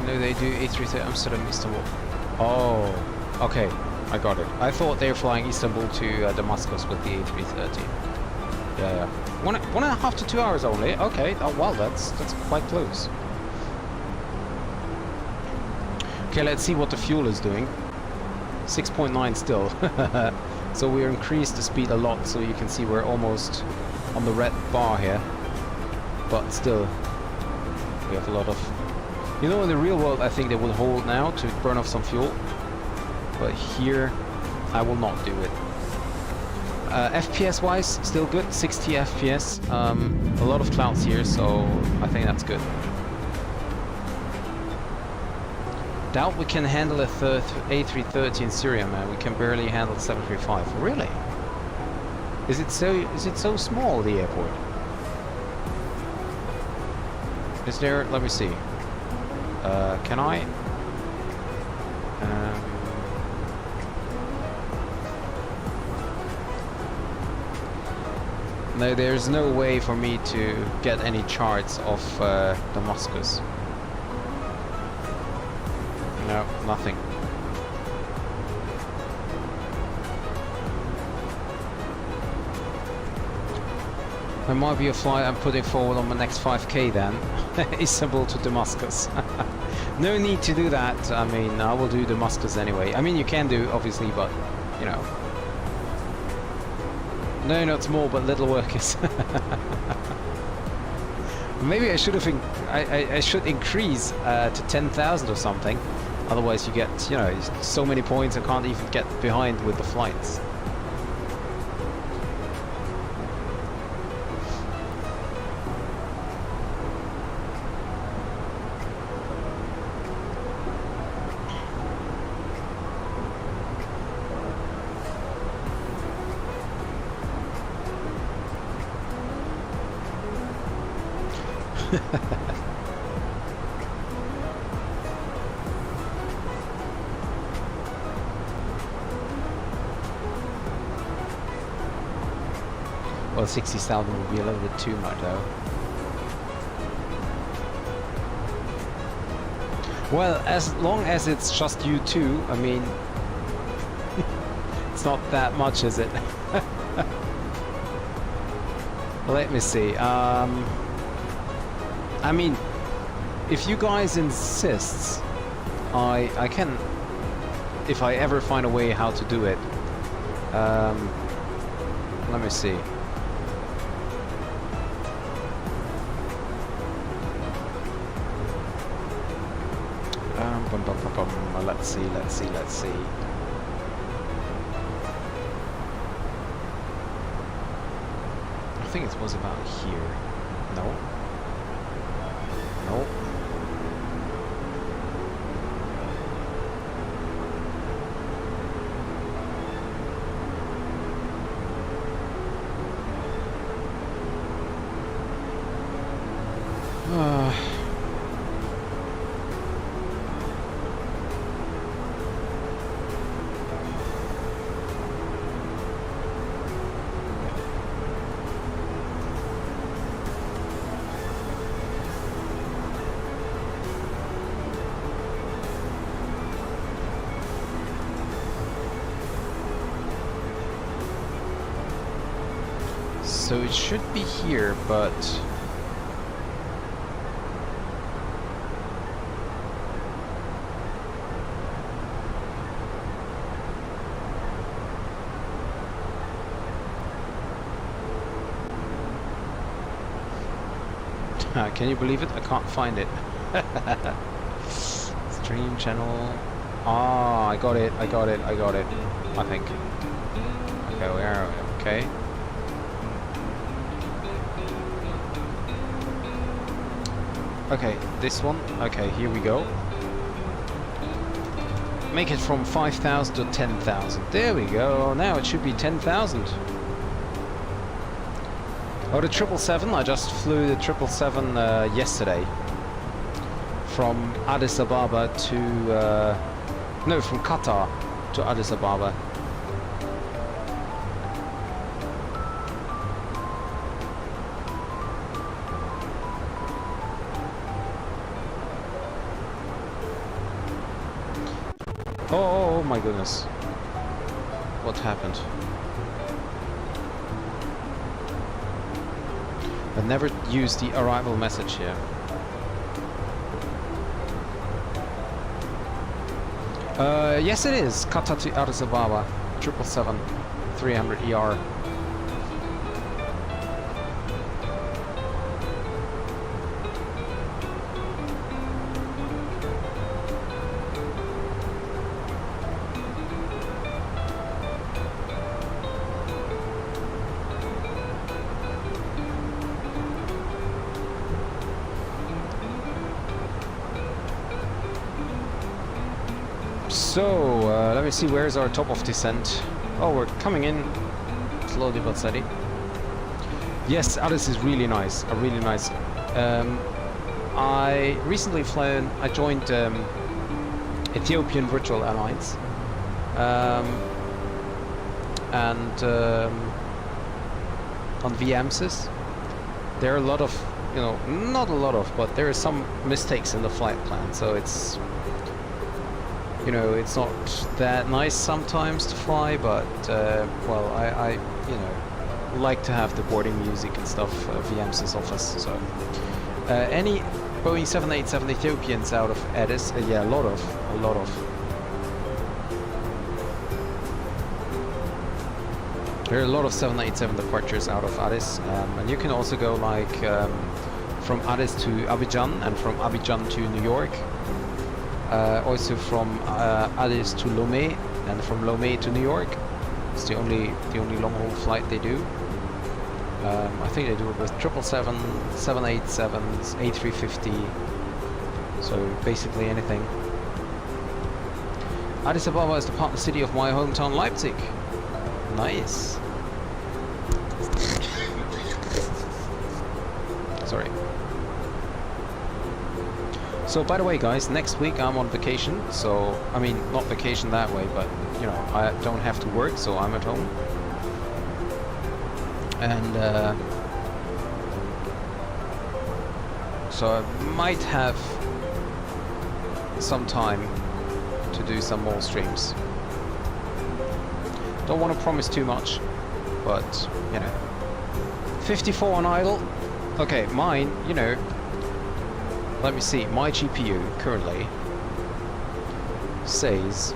No, they do A330 Amsterdam, Istanbul. Oh, okay, I got it. I thought they were flying Istanbul to Damascus with the A330. Yeah. 1.5 to 2 hours only. Okay. Oh well, that's quite close. Okay, let's see what the fuel is doing. 6.9 still. So we increased the speed a lot, so you can see we're almost on the red bar here. But still, we have a lot of... You know, in the real world, I think they will hold now to burn off some fuel. But here, I will not do it. FPS-wise, still good, 60 FPS. A lot of clouds here, so I think that's good. Doubt we can handle a A330 in Syria, man. We can barely handle 735. Really? Is it so small, the airport? Is there? Let me see. Can I? No, there's no way for me to get any charts of Damascus. No, nothing. There might be a flight I'm putting forward on my next 5K then. Istanbul to Damascus. No need to do that. I mean, I will do Damascus anyway. I mean, you can do, obviously, but, you know. No, not small, but little workers. Maybe I should have. I should increase to 10,000 or something. Otherwise you get, you know, so many points and can't even get behind with the flights. Well, 60,000 would be a little bit too much, though. Well, as long as it's just you two, I mean, it's not that much, is it? Let me see. I mean, if you guys insist, I can, if I ever find a way how to do it. Let me see. Let's see. I think it was about here. No. No. So it should be here, but can you believe it? I can't find it. Stream channel. Ah, I got it. I think. Okay, where are we? Okay. Okay, this one. Okay, here we go. Make it from 5,000 to 10,000. There we go. Now it should be 10,000. Oh, the 777. I just flew the 777 yesterday. From Addis Ababa to... no, from Qatar to Addis Ababa. Oh my goodness. What happened? I never used the arrival message here. Yes it is. Qatar to Addis Ababa. 777 300 ER. So, let me see, where's our top of descent? Oh, we're coming in slowly but steady. Yes, Addis is really nice, really nice. I recently I joined Ethiopian Virtual Airlines. And on VMSys, there are a lot of, you know, not a lot of, but there are some mistakes in the flight plan, so it's, you know, it's not that nice sometimes to fly, but well, I you know, like to have the boarding music and stuff VMSys offers. So any Boeing 787 Ethiopians out of Addis, yeah, a lot of. There are a lot of 787 departures out of Addis, and you can also go like from Addis to Abidjan and from Abidjan to New York. also from Addis to Lomé, and from Lomé to New York. It's the only long haul flight they do. I think they do it with 777, 787s, A350. So basically anything. Addis Ababa is the partner city of my hometown Leipzig. Nice. Sorry. So by the way guys, next week I'm on vacation, so I mean not vacation that way, but you know, I don't have to work, so I'm at home. And so I might have some time to do some more streams. Don't want to promise too much, but you know, 54 on idle. Okay, mine, you know, let me see, my GPU currently says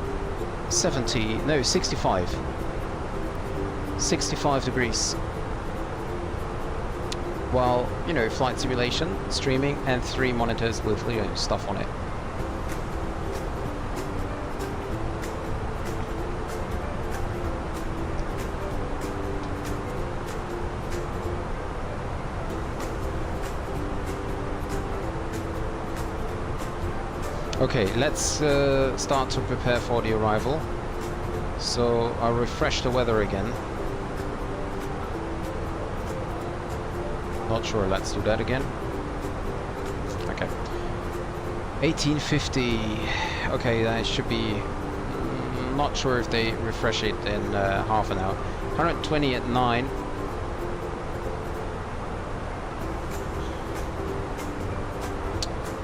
65 degrees. Well, you know, flight simulation, streaming, and 3 monitors with, you know, stuff on it. Okay, let's start to prepare for the arrival. So I'll refresh the weather again. Not sure, let's do that again. Okay. 1850. Okay, that should be... not sure if they refresh it in half an hour. 120 at 9.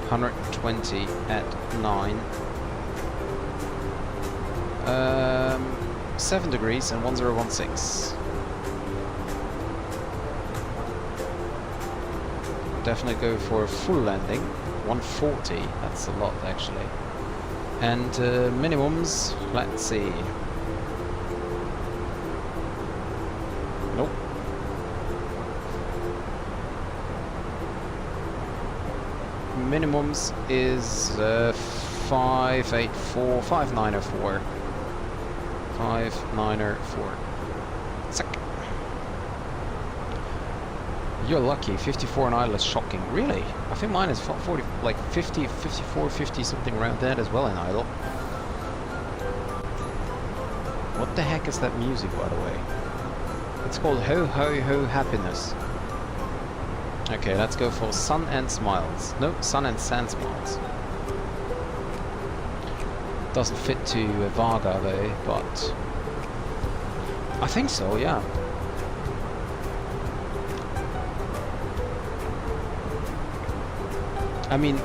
$120 at 9. 7 degrees and 1016. Definitely go for a full landing. 140. That's a lot actually. And minimums. Let's see. Nope. Minimums is 584, 5904. 5904. Sick. You're lucky. 54 on idle is shocking. Really? I think mine is 40, like 50, 54, 50 something around that as well in idle. What the heck is that music, by the way? It's called Ho Ho Ho Happiness. Okay, let's go for Sun and Smiles. No, Sun and Sand Smiles. Doesn't fit to Vagar though, but I think so, yeah. I mean,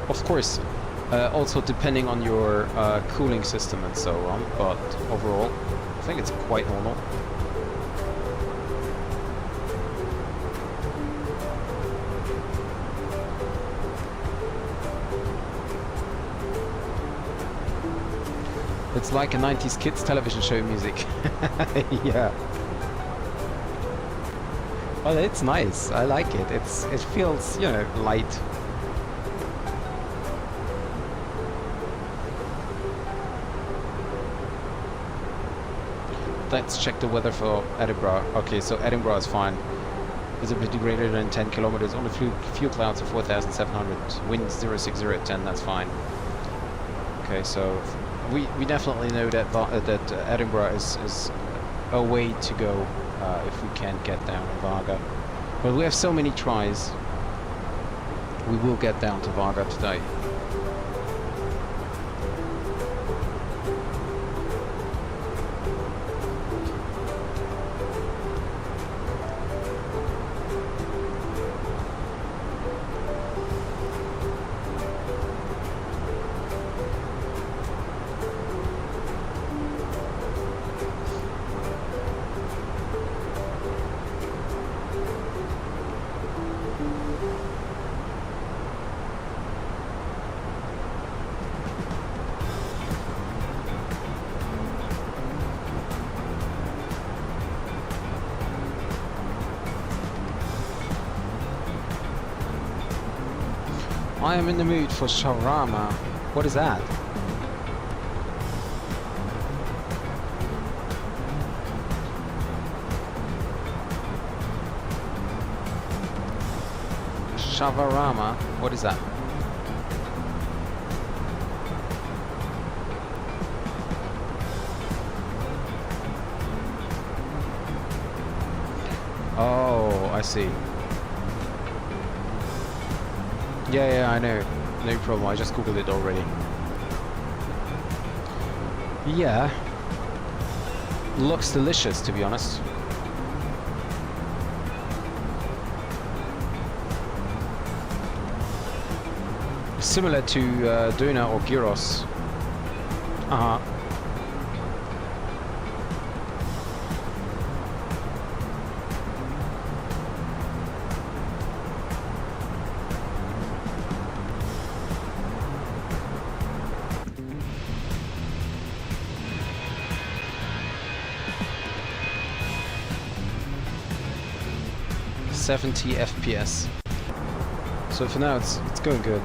of course, also depending on your cooling system and so on, but overall, I think it's quite normal. It's like a 90s kids television show music. Yeah. Well, it's nice. I like it. It feels, you know, light. Let's check the weather for Edinburgh. Okay, so Edinburgh is fine. Visibility greater than 10 kilometers. Only few clouds of 4,700. Wind 060 at 10. That's fine. Okay, so we definitely know that that Edinburgh is a way to go if we can't get down to Vagar. But we have so many tries. We will get down to Vagar today. I am in the mood for shawarma. What is that? Shawarma. What is that? Oh, I see. Yeah, I know. No problem. I just googled it already. Yeah. Looks delicious, to be honest. Similar to Döner or gyros. Uh-huh. .70 FPS. So for now it's going good.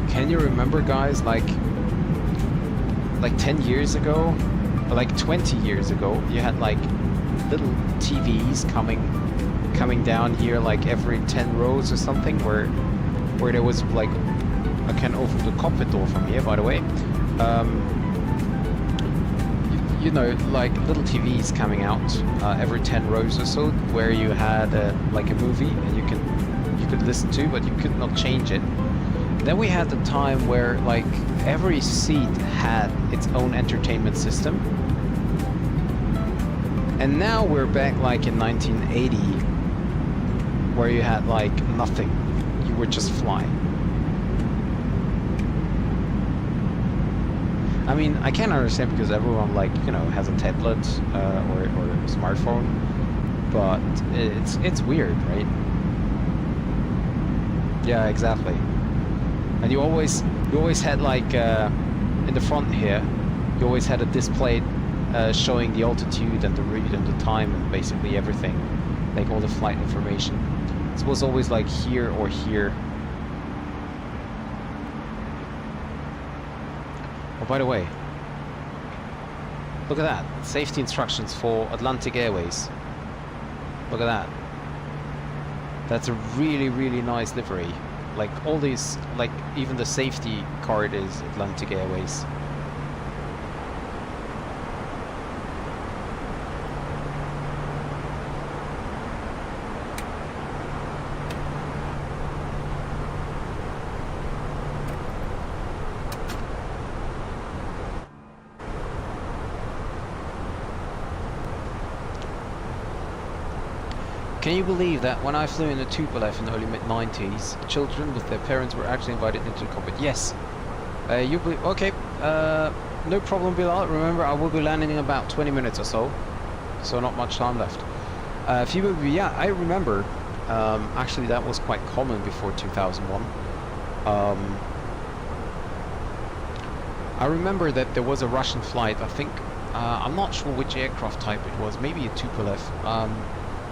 Can you remember, guys, like 10 years ago, or like 20 years ago, you had like little TVs coming down here like every 10 rows or something, where there was like, I can open the cockpit door from here, by the way. You know, like little TVs coming out every 10 rows or so, where you had like a movie and you could listen to, but you could not change it. Then we had the time where like every seat had its own entertainment system. And now we're back like in 1980, where you had like nothing. You were just flying. I mean, I can understand because everyone, like, you know, has a tablet or a smartphone, but it's weird, right? Yeah, exactly. And you always had like in the front here, you always had a display showing the altitude and the route and the time and basically everything, like all the flight information. It was always like here or here. Oh, by the way, look at that. Safety instructions for Atlantic Airways. Look at that. That's a really, really nice livery. Like all these, like even the safety card is Atlantic Airways. Can you believe that when I flew in a Tupolev in the early mid-90s, children with their parents were actually invited into the cockpit? Yes. You be okay? No problem, Bilal. Remember, I will be landing in about 20 minutes or so, so not much time left. Yeah, I remember. Actually, that was quite common before 2001. I remember that there was a Russian flight. I think I'm not sure which aircraft type it was. Maybe a Tupolev.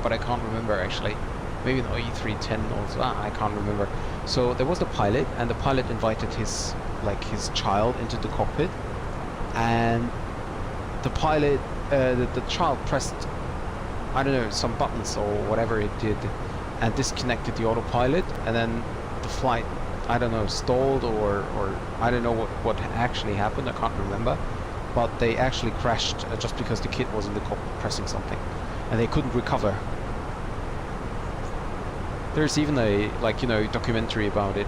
But I can't remember actually. Maybe an E310 also. I can't remember. So there was the pilot, and the pilot invited his child into the cockpit, and the pilot, the child pressed, I don't know, some buttons or whatever it did, and disconnected the autopilot, and then the flight, I don't know, stalled or I don't know what actually happened. I can't remember, but they actually crashed just because the kid was in the cockpit pressing something. And they couldn't recover. There's even a, like, you know, documentary about it.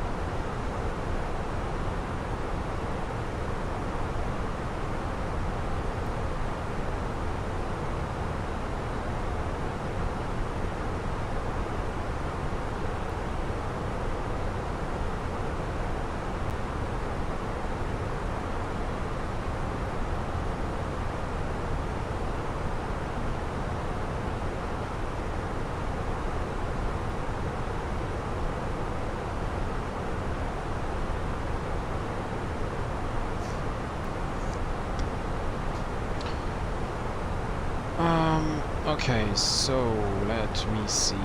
Okay, so let me see.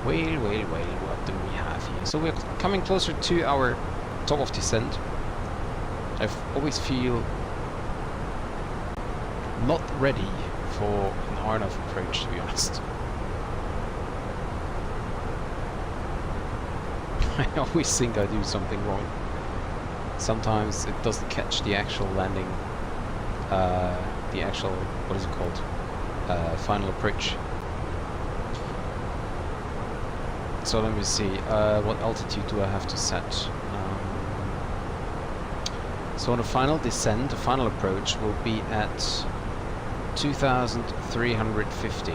Well, what do we have here? So we're coming closer to our top of descent. I always feel not ready for an hard enough approach, to be honest. I always think I do something wrong. Sometimes it doesn't catch the actual landing, the actual, what is it called, final approach. So let me see, what altitude do I have to set? So on the final descent, the final approach will be at 2,350.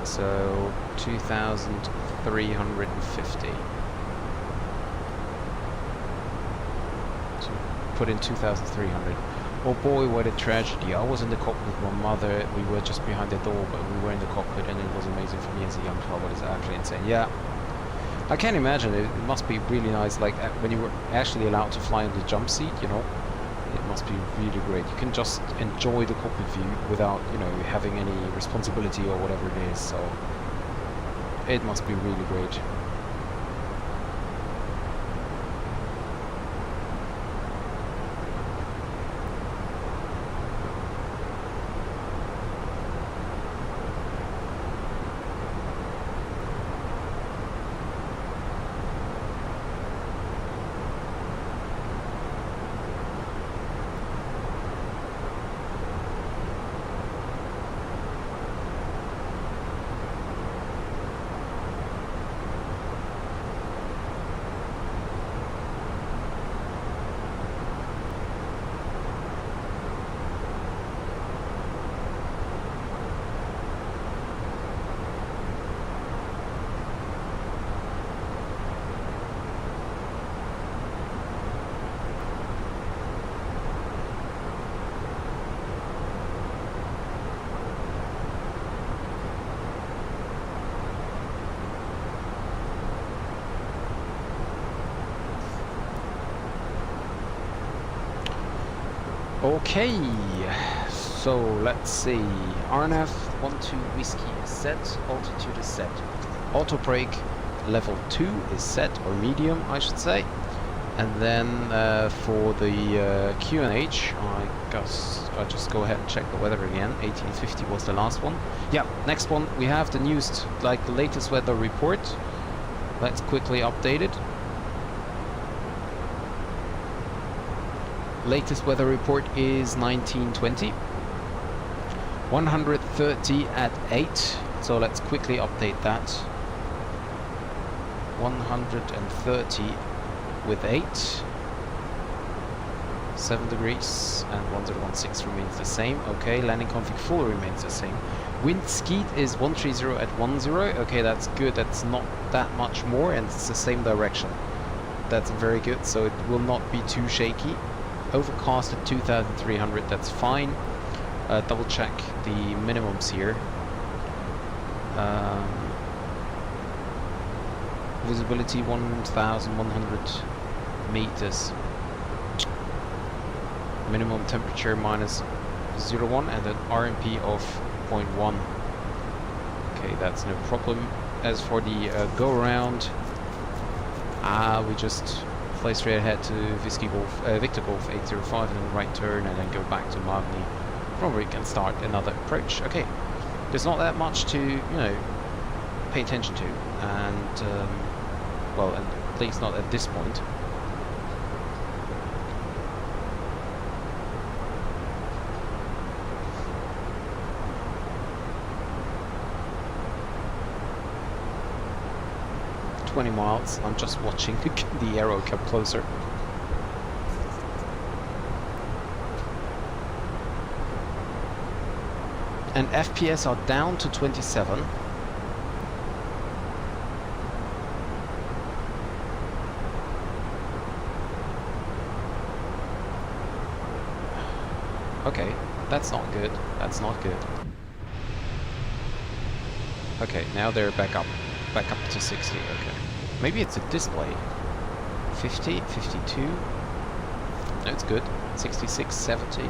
So 2,350. So put in 2,300. Oh boy, what a tragedy. I was in the cockpit with my mother. We were just behind the door, but we were in the cockpit, and it was amazing for me as a young child. But it's actually insane. Yeah, I can't imagine. It must be really nice, like when you were actually allowed to fly in the jump seat, you know. It must be really great. You can just enjoy the cockpit view without, you know, having any responsibility or whatever it is. So it must be really great. Okay, so let's see. RNAV 12 whiskey is set, altitude is set. Auto brake level 2 is set, or medium I should say. And then for the QNH, I guess I'll just go ahead and check the weather again. 1850 was the last one. Yeah, next one we have the newest, like the latest weather report. Let's quickly update it. Latest weather report is 1920. 130 at 8. So let's quickly update that. 130 with 8. 7 degrees and 1016 remains the same. Okay, landing config full remains the same. Wind speed is 130 at 10. Okay, that's good. That's not that much more, and it's the same direction. That's very good. So it will not be too shaky. Overcast at 2,300, that's fine. Double check the minimums here. Visibility 1,100 meters. Minimum temperature minus 0.1 and an RMP of 0.1. Okay, that's no problem. As for the go around, we just fly straight ahead to Victor Golf 805 and then right turn and then go back to Magni, from where we can start another approach. Okay, there's not that much to, you know, pay attention to, and well, at least not at this point. Miles. I'm just watching the arrow come closer. And FPS are down to 27. Okay, that's not good. That's not good. Okay, now they're back up to 60. Okay. Maybe it's a display. 50, 52. No, it's good. 66, 70.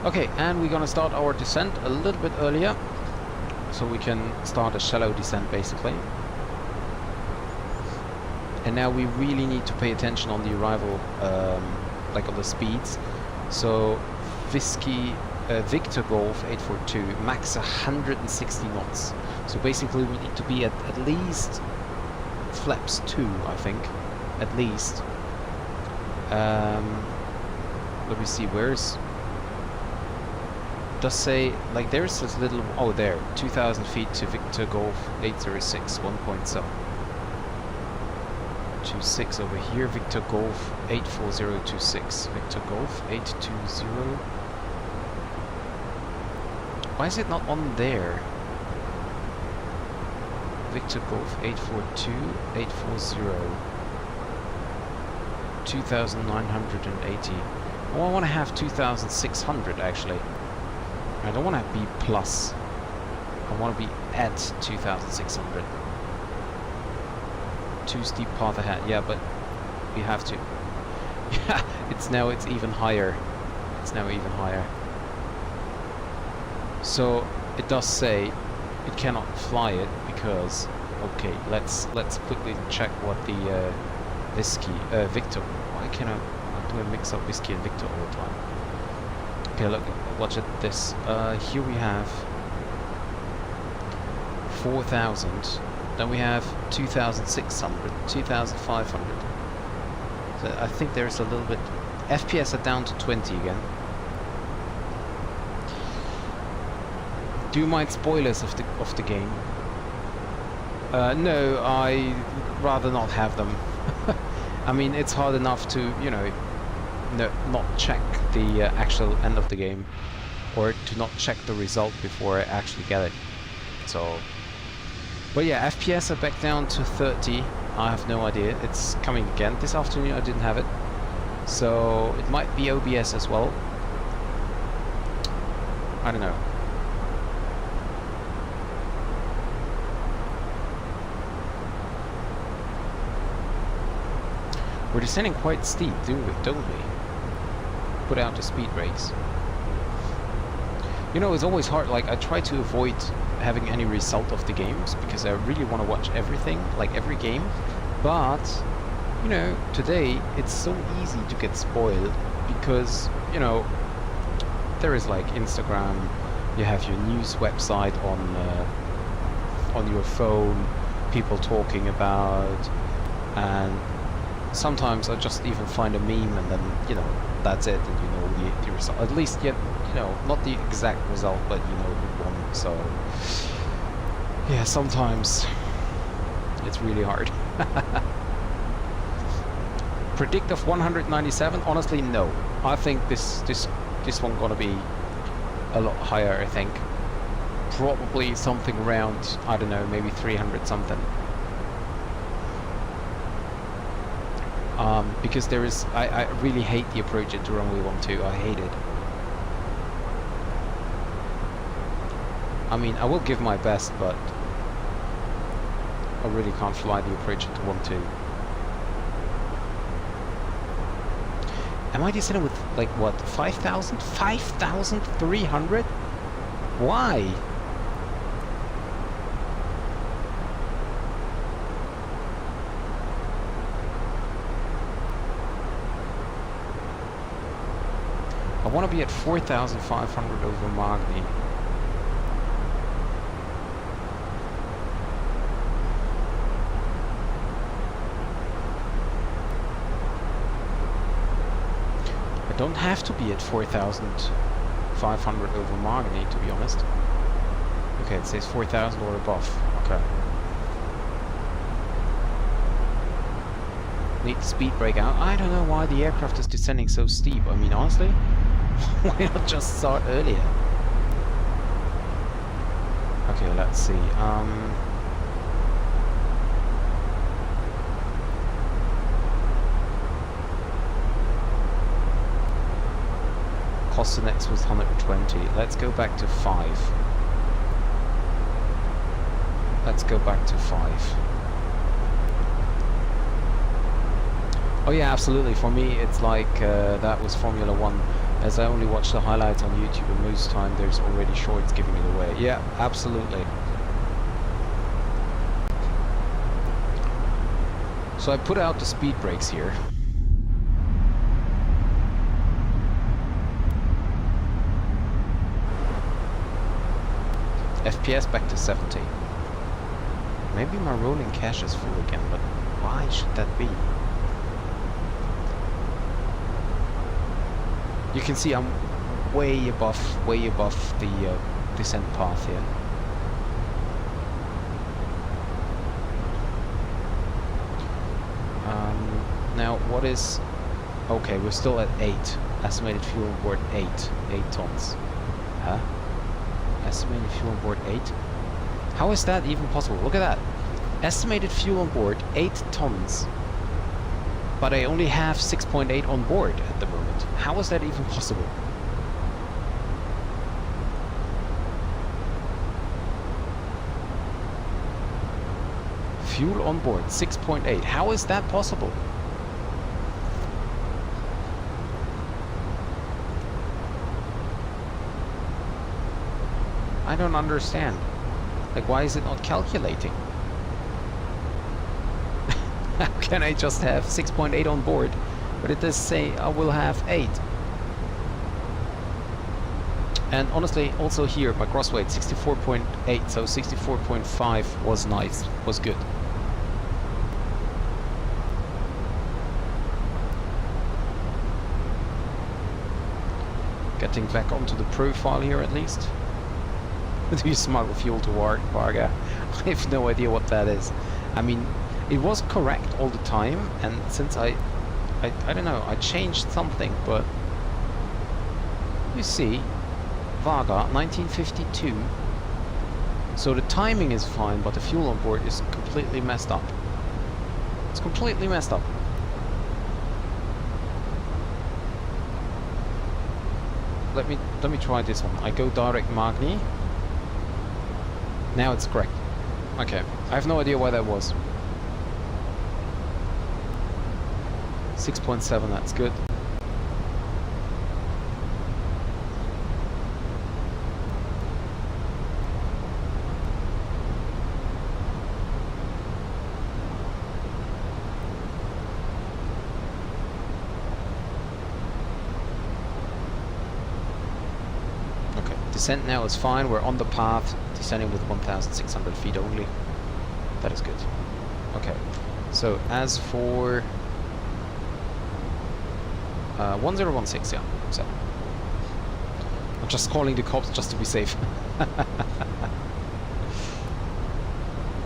Okay, and we're gonna start our descent a little bit earlier, so we can start a shallow descent basically. And now we really need to pay attention on the arrival, like on the speeds. So Victor Golf 842, max 160 knots. So basically we need to be at least flaps 2, I think, at least. Let me see, where's... Does say, like there's this little... Oh, there, 2,000 feet to Victor Golf 806, 1.7. 26 over here, Victor Golf 84026, Victor Golf 820. Why is it not on there? Victor Golf 842, 840. 2,980. Oh, I want to have 2,600 actually. I don't want to be plus. I want to be at 2,600. Too steep path ahead. Yeah, but we have to. Yeah, it's even higher. It's now even higher. So it does say it cannot fly it because. Okay, let's quickly check what the Victor. Why can I do a mix up whiskey and Victor all the time? Okay, look, watch it. This. Here we have 4,000. Then we have 2,600, 2,500. So I think there's a little bit. FPS are down to 20 again. Do you mind spoilers of the game? No, I rather not have them. I mean, it's hard enough to, you know, not check the actual end of the game, or to not check the result before I actually get it. So. But yeah, FPS are back down to 30. I have no idea. It's coming again. This afternoon I didn't have it. So it might be OBS as well. I don't know. We're descending quite steep, don't we? Put out the speed brakes. You know, it's always hard. Like, I try to avoid having any result of the games because I really want to watch everything, like every game. But, you know, today it's so easy to get spoiled because, you know, there is like Instagram, you have your news website on your phone, people talking about, and sometimes I just even find a meme and then, you know, that's it, and you know the result. At least, you know, not the exact result, but you know who won. So, yeah, sometimes it's really hard. Predict of 197? Honestly, no. I think this one gonna be a lot higher. I think probably something around, I don't know, maybe 300 something. Because there is, I really hate the approach into runway 12. I hate it. I mean, I will give my best, but I really can't fly the approach into 12. Am I descending with, like, what, 5,000? 5,300? Why? I want to be at 4,500 over Magni. I don't have to be at 4,500 over Magni, to be honest. Okay, it says 4,000 or above. Okay. Need the speed brake out. I don't know why the aircraft is descending so steep. I mean, honestly, why not just start earlier? Okay, let's see. Cost next was 120. Let's go back to 5. Let's go back to 5. Oh yeah, absolutely. For me, it's like that was Formula 1 as I only watch the highlights on YouTube, and most time there's already shorts giving it away. Yeah, absolutely. So I put out the speed brakes here. FPS back to 70. Maybe my rolling cache is full again, but why should that be? You can see I'm way above the descent path here. Now what is... Okay, we're still at 8. Estimated fuel on board 8 tons. Huh? Estimated fuel on board 8? How is that even possible? Look at that. Estimated fuel on board 8 tons. But I only have 6.8 on board at the moment. How is that even possible? Fuel on board 6.8. How is that possible? I don't understand. Like, why is it not calculating? How can I just have 6.8 on board, but it does say I will have 8? And honestly, also here, my gross weight 64.8, so 64.5 was nice, was good. Getting back onto the profile here at least. Do you smuggle fuel to Vagar? I have no idea what that is. I mean, it was correct all the time, and since I don't know, I changed something, but you see, Vagar 1952. So the timing is fine, but the fuel on board is completely messed up. It's completely messed up. Let me try this one. I go direct Magni. Now it's correct. Okay, I have no idea why that was. 6.7, that's good. Okay, descent now is fine. We're on the path, descending with 1,600 feet only. That is good. Okay, so as for 1016, yeah. So I'm just calling the cops just to be safe. I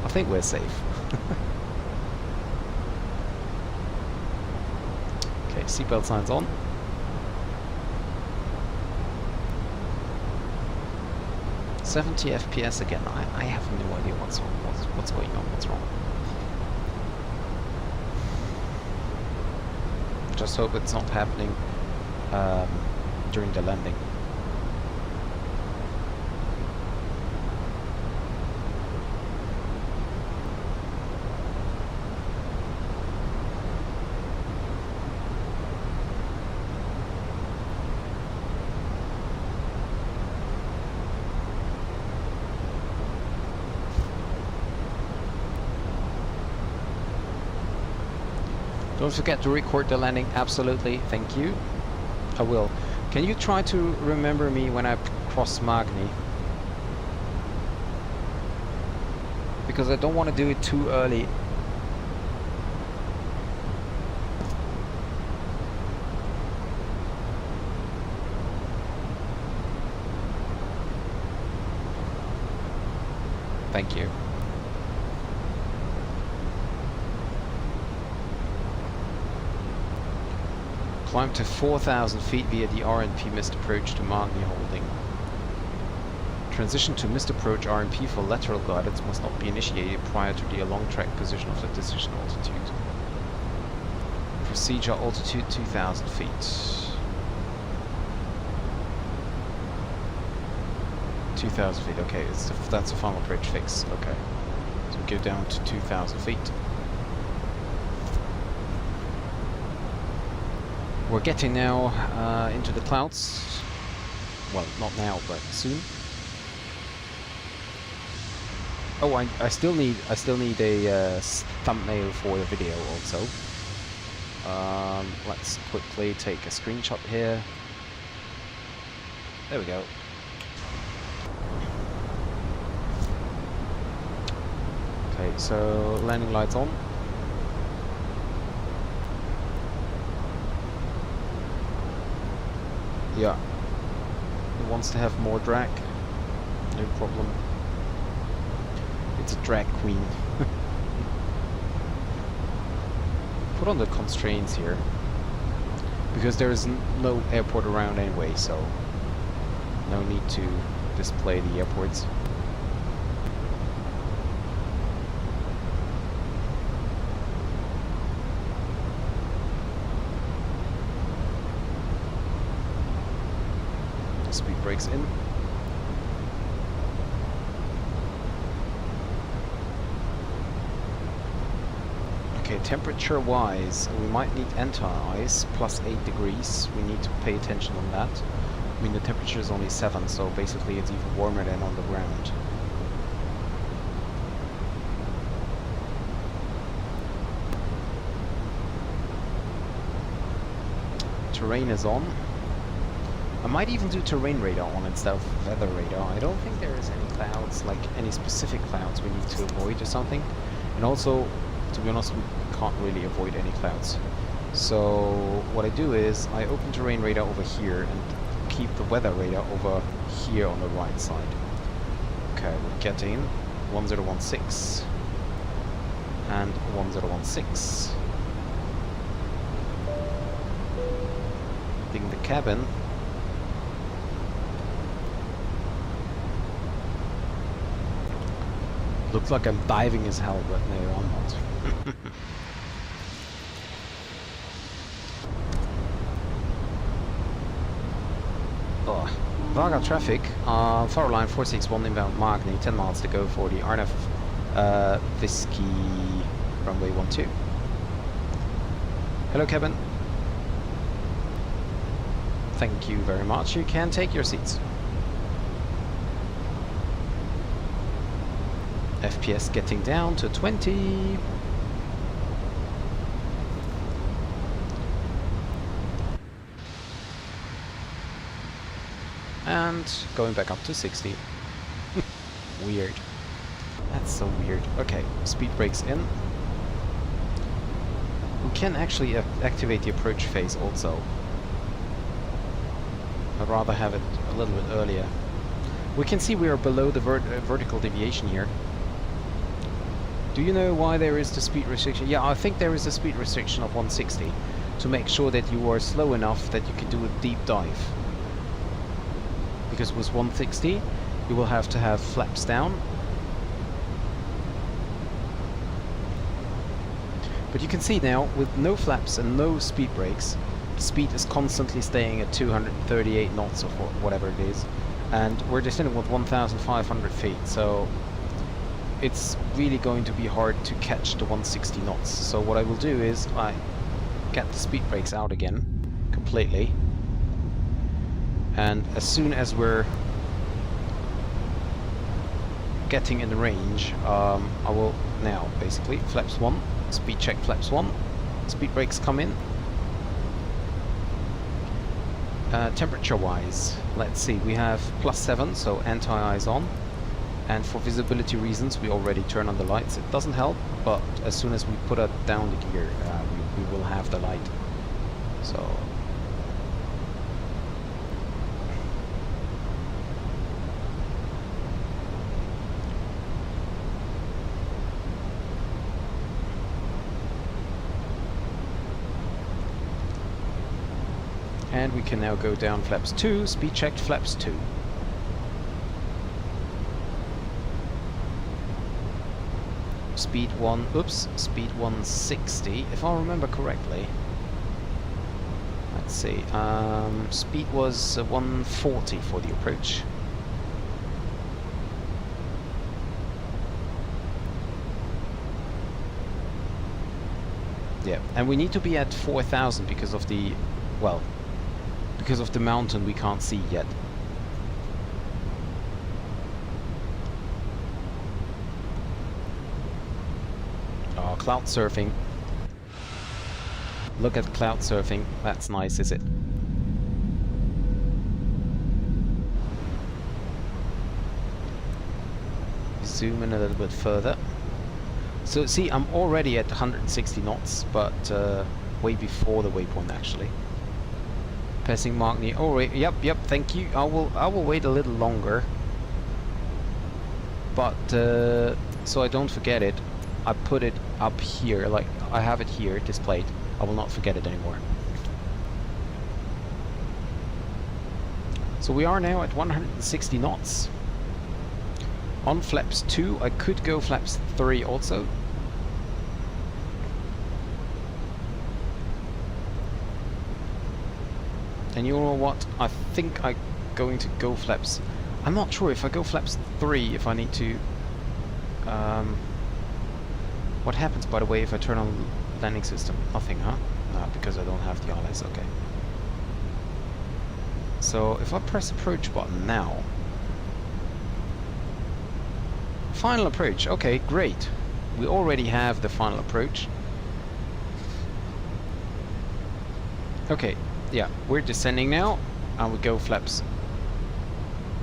think we're safe. Okay, seatbelt signs on. $70 FPS again. I have no idea what's going on. What's wrong? Just hope it's not happening during the landing. Don't forget to record the landing, absolutely, thank you. I will. Can you try to remember me when I cross Magni? Because I don't want to do it too early. Thank you. Climb to 4,000 feet via the RNP missed approach to Magni holding. Transition to missed approach RNP for lateral guidance must not be initiated prior to the along track position of the decision altitude. Procedure altitude 2,000 feet. 2,000 feet, okay, that's a final bridge fix, okay. So we go down to 2,000 feet. We're getting now into the clouds. Well, not now, but soon. Oh, I still need a thumbnail for the video also. Let's quickly take a screenshot here. There we go. Okay, so landing lights on. Yeah. It wants to have more drag. No problem. It's a drag queen. Put on the constraints here. Because there is no airport around anyway, so no need to display the airports. Speed brakes in. Okay, temperature wise, we might need anti-ice plus 8 degrees. We need to pay attention on that. I mean, the temperature is only 7, so basically it's even warmer than on the ground. Terrain is on. I might even do terrain radar on instead of weather radar. I don't think there is any clouds, like any specific clouds we need to avoid or something. And also, to be honest, we can't really avoid any clouds. So what I do is I open terrain radar over here and keep the weather radar over here on the right side. Okay, we're getting 1016 and 1016. Ding the cabin. Looks like I'm diving as hell, but no, I'm not. Oh. Vagar traffic, Faroe Line 461 inbound Magni, 10 miles to go for the RNF Whiskey runway 12. Hello cabin. Thank you very much, you can take your seats. FPS getting down to 20. And going back up to 60. Weird. That's so weird. Okay, speed brakes in. We can actually activate the approach phase also. I'd rather have it a little bit earlier. We can see we are below the vertical deviation here. Do you know why there is the speed restriction? Yeah, I think there is a speed restriction of 160 to make sure that you are slow enough that you can do a deep dive. Because with 160 you will have to have flaps down. But you can see now with no flaps and no speed brakes, the speed is constantly staying at 238 knots or whatever it is. And we're descending with 1,500 feet, so it's really going to be hard to catch the 160 knots. So what I will do is I get the speed brakes out again completely, and as soon as we're getting in the range, I will now basically flaps 1, speed check flaps 1, speed brakes come in. Temperature wise, let's see, we have +7, so anti-eyes on. And for visibility reasons, we already turn on the lights. It doesn't help, but as soon as we put down the gear, we will have the light. So. And we can now go down flaps 2, speed checked flaps 2. Speed 160, if I remember correctly. Let's see, speed was 140 for the approach. Yeah, and we need to be at 4,000 because of the well, because of the mountain we can't see yet. Oh, cloud surfing. Look at cloud surfing. That's nice, is it? Zoom in a little bit further. So see, I'm already at 160 knots, but way before the waypoint actually. Passing mark near. Oh, yep, thank you. I will wait a little longer, but so I don't forget it, I put it up here, like I have it here displayed. I will not forget it anymore. So we are now at 160 knots. On flaps 2, I could go flaps 3 also. And you know what? I think I'm going to go flaps. I'm not sure if I go flaps 3 if I need to. What happens, by the way, if I turn on landing system? Nothing, huh? No, because I don't have the ILS. Okay. So if I press approach button now. Final approach. Okay, great. We already have the final approach. Okay, yeah, we're descending now, and we go flaps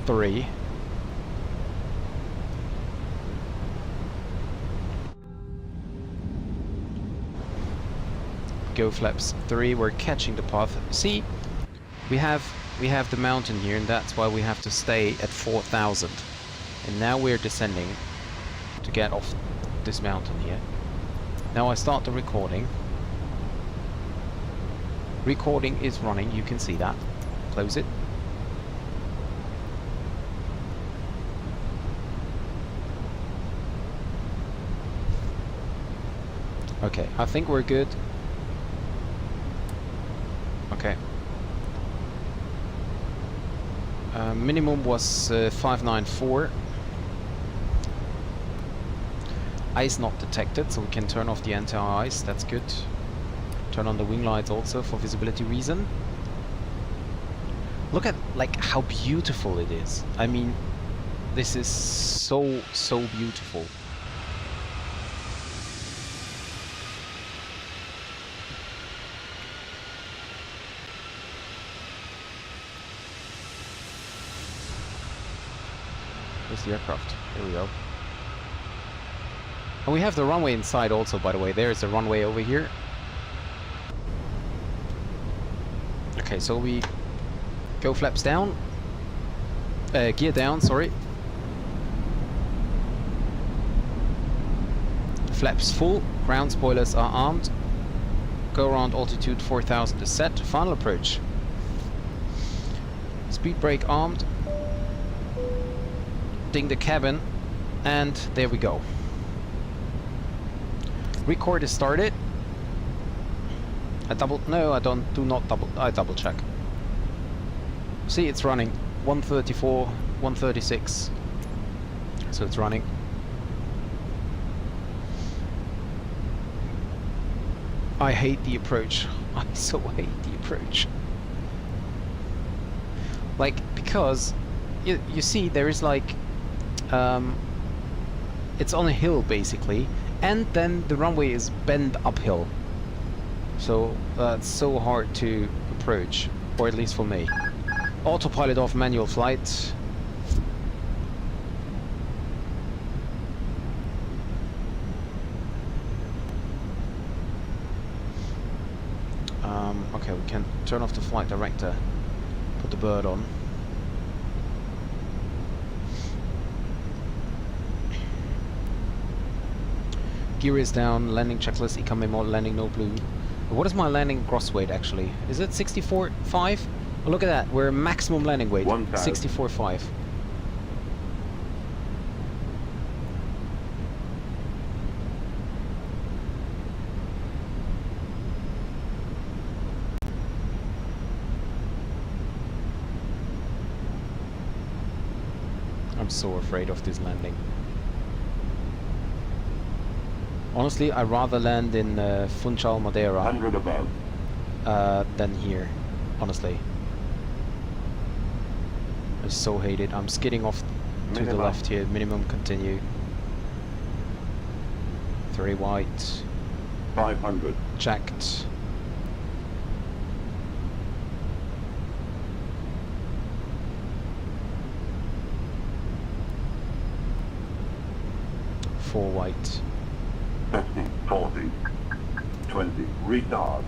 3. Go flaps 3. We're catching the path. See, we have the mountain here, and that's why we have to stay at 4,000. And now we're descending to get off this mountain here. Now I start the recording. Recording is running, you can see that. Close it. Okay, I think we're good. Okay. Minimum was 594. Ice not detected, so we can turn off the anti-ice. That's good. Turn on the wing lights also for visibility reason. Look at like how beautiful it is. I mean, this is so beautiful. Where's the aircraft? Here we go. And we have the runway inside also, by the way. There's the runway over here. Okay, so we go flaps down. Gear down, sorry. Flaps full. Ground spoilers are armed. Go around altitude 4,000 is set. Final approach. Speed brake armed. Ding the cabin. And there we go. Record is started. I double check. See, it's running. 134, 136. So it's running. I hate the approach. I so hate the approach. Like, because you see there is like it's on a hill basically, and then the runway is bent uphill. So it's so hard to approach, or at least for me. Autopilot off, manual flight. Okay, we can turn off the flight director, put the bird on. Gear is down, landing checklist, econ memo, landing no blue. What is my landing gross weight actually? Is it 64.5? Oh, look at that, we're maximum landing weight, 64.5. I'm so afraid of this landing. Honestly, I'd rather land in Funchal, Madeira 100 above. Than here. honestly. I so hate it. I'm skidding off to the left here. Minimum continue. 3 white. 500. Checked. Four white. 50, 40, 20. Retard.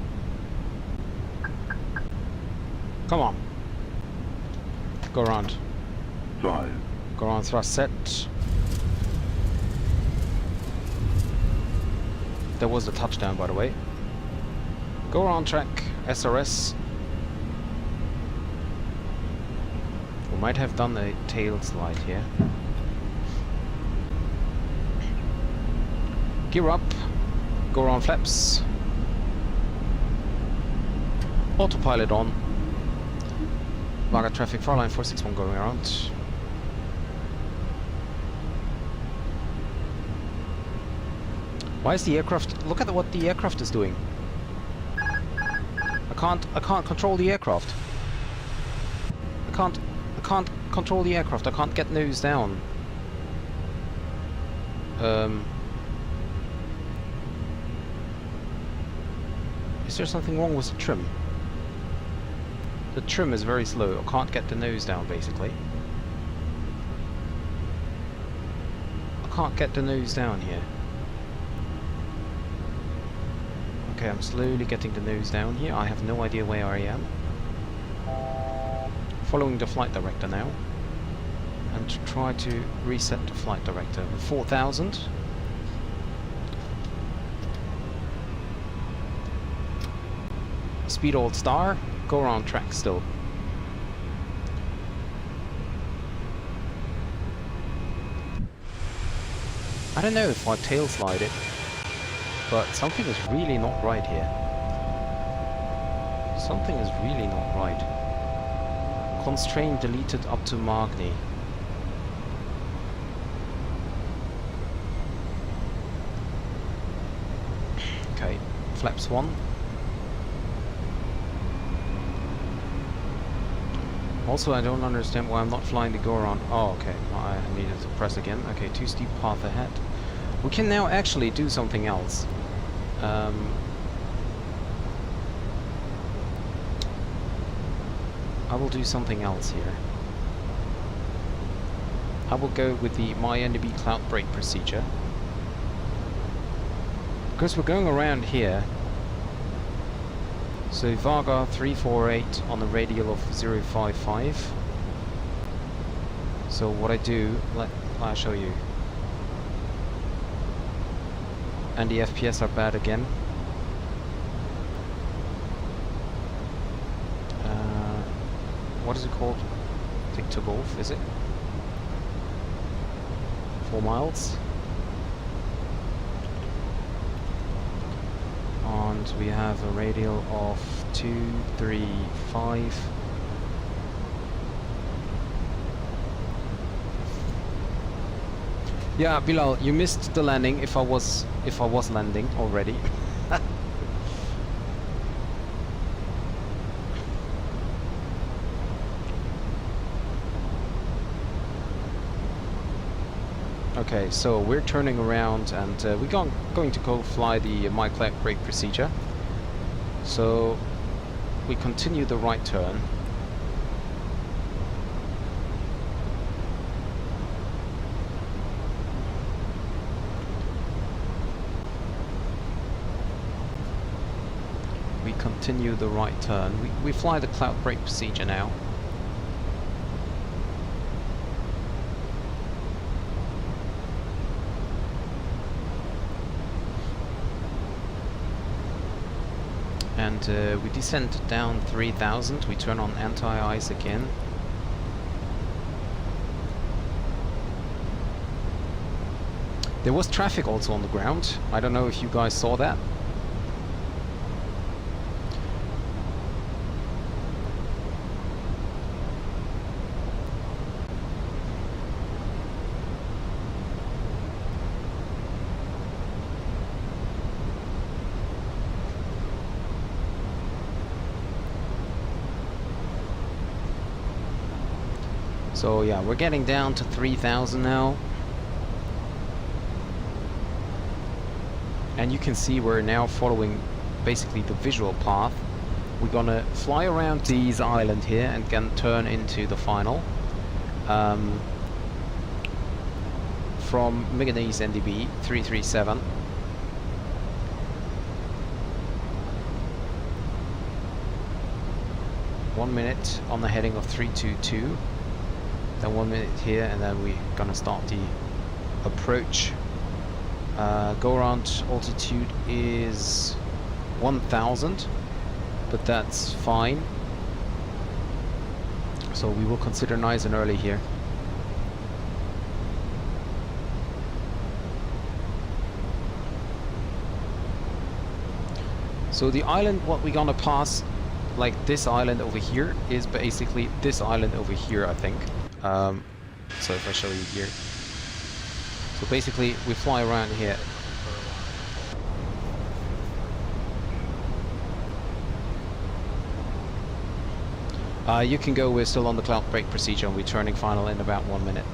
Come on. Go around. 5. Go around thrust set. There was a touchdown, by the way. Go around track. SRS. We might have done a tail slide here. Gear up. Go around flaps. Autopilot on. Vagar traffic, Faroe Islands 461 going around. Why is the aircraft... Look at what the aircraft is doing. I can't control the aircraft. I can't control the aircraft. I can't get nose down. Is there something wrong with the trim? The trim is very slow. I can't get the nose down, basically. I can't get the nose down here. Okay, I'm slowly getting the nose down here. I have no idea where I am. Following the flight director now. And to try to reset the flight director. 4,000. Speed old star. Go around track still. I don't know if I tail slide it, but something is really not right here. Something is really not right. Constraint deleted up to Magni. Okay, flaps 1. Also, I don't understand why I'm not flying the go-around. Oh, okay. I needed to press again. Okay, too steep path ahead. We can now actually do something else. I will do something else here. I will go with the MyNDB cloud brake procedure. Because we're going around here. So Vagar 348 on a radial of 055. So what I do, I'll show you. And the FPS are bad again. What is it called? Victor Golf, is it? 4 miles. And we have a radial of 235. Yeah, Bilal, you missed the landing if I was landing already. Okay, so we're turning around and we're going to go fly the My Cloud brake procedure. So we continue the right turn. We continue the right turn. We fly the cloud brake procedure now. And we descend down 3000, we turn on anti-ice again. There was traffic also on the ground. I don't know if you guys saw that. So yeah, we're getting down to 3,000 now. And you can see we're now following basically the visual path. We're gonna fly around these island here and can turn into the final. From Mygonese NDB 337. One minute on the heading of 322. Then 1 minute here, and then we're gonna start the approach. Go around altitude is 1,000, but that's fine. So we will consider nice and early here. So the island, what we're gonna pass, like this island over here, is basically this island over here, I think. So if I show you here. So basically we fly around here. You can go, we're still on the cloud break procedure and we're turning final in about 1 minute.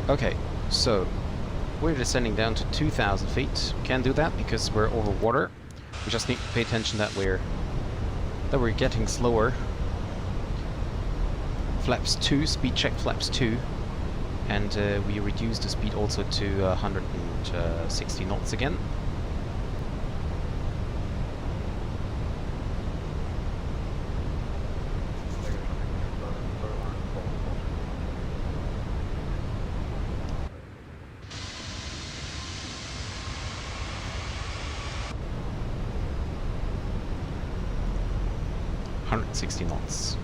Okay, so we're descending down to 2,000 feet. We can't do that because we're over water. We just need to pay attention that we're getting slower. Flaps 2, speed check flaps 2, and we reduce the speed also to 160 knots again. knots.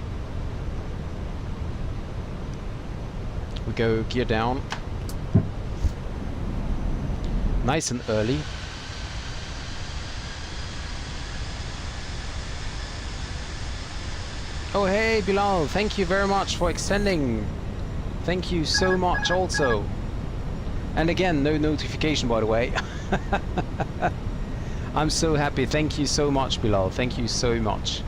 We go gear down. Nice and early. Oh hey Bilal, thank you very much for extending. Thank you so much also. And again, no notification by the way. I'm so happy. Thank you so much Bilal. Thank you so much.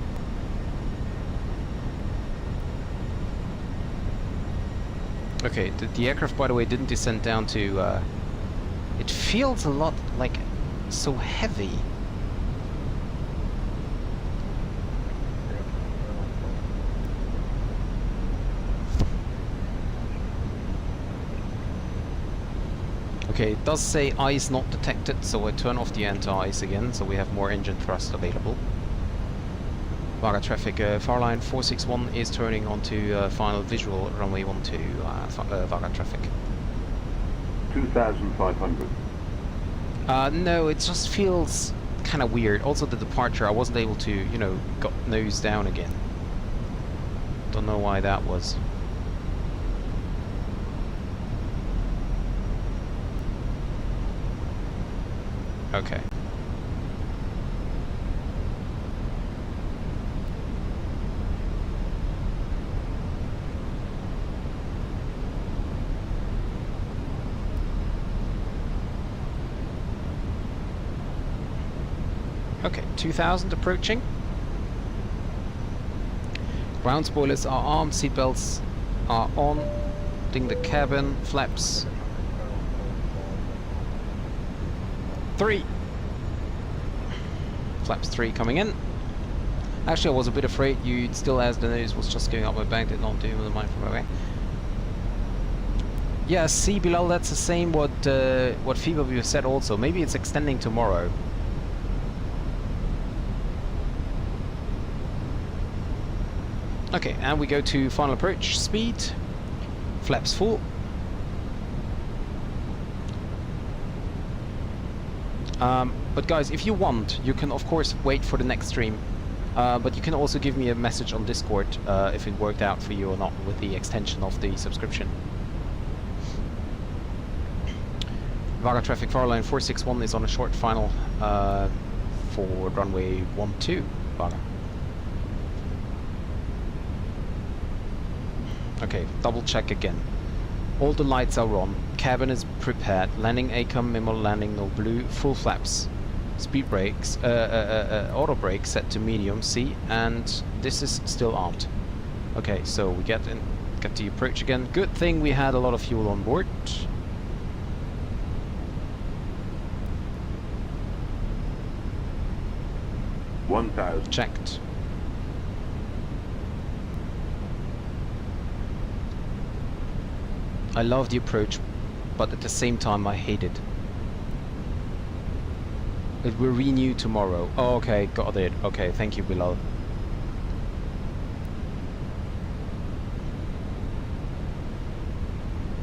Okay, the aircraft, by the way, didn't descend down to... it feels a lot like so heavy. Okay, it does say ice not detected, so I turn off the anti-ice again, so we have more engine thrust available. Vagar traffic, Faroe Island 461 is turning onto final visual runway 12, Vagar traffic. 2,500. No, it just feels kind of weird. Also the departure, I wasn't able to, you know, got nose down again. Don't know why that was. Okay. Okay, 2,000 approaching. Ground spoilers are armed, seatbelts are on. Ding the cabin, flaps. 3. Flaps 3 coming in. Actually, I was a bit afraid you'd still, as the nose was just going up my back, did not do with the mind from my way. Yeah, see Bilal, that's the same what FIBA said also. Maybe it's extending tomorrow. Okay, and we go to final approach speed. Flaps full. But guys, if you want, you can of course wait for the next stream. But you can also give me a message on Discord if it worked out for you or not with the extension of the subscription. Vagar traffic, Faroe Island 461 is on a short final for runway 12, Vagar. Okay, double check again. All the lights are on. Cabin is prepared. Landing ACOM, memo landing no blue. Full flaps. Speed brakes, auto brake set to medium C, and this is still armed. Okay, so we get the approach again. Good thing we had a lot of fuel on board. $1,000. Checked. I love the approach, but at the same time I hate it. It will renew tomorrow. Oh, okay, got it. Okay, thank you, Bilal.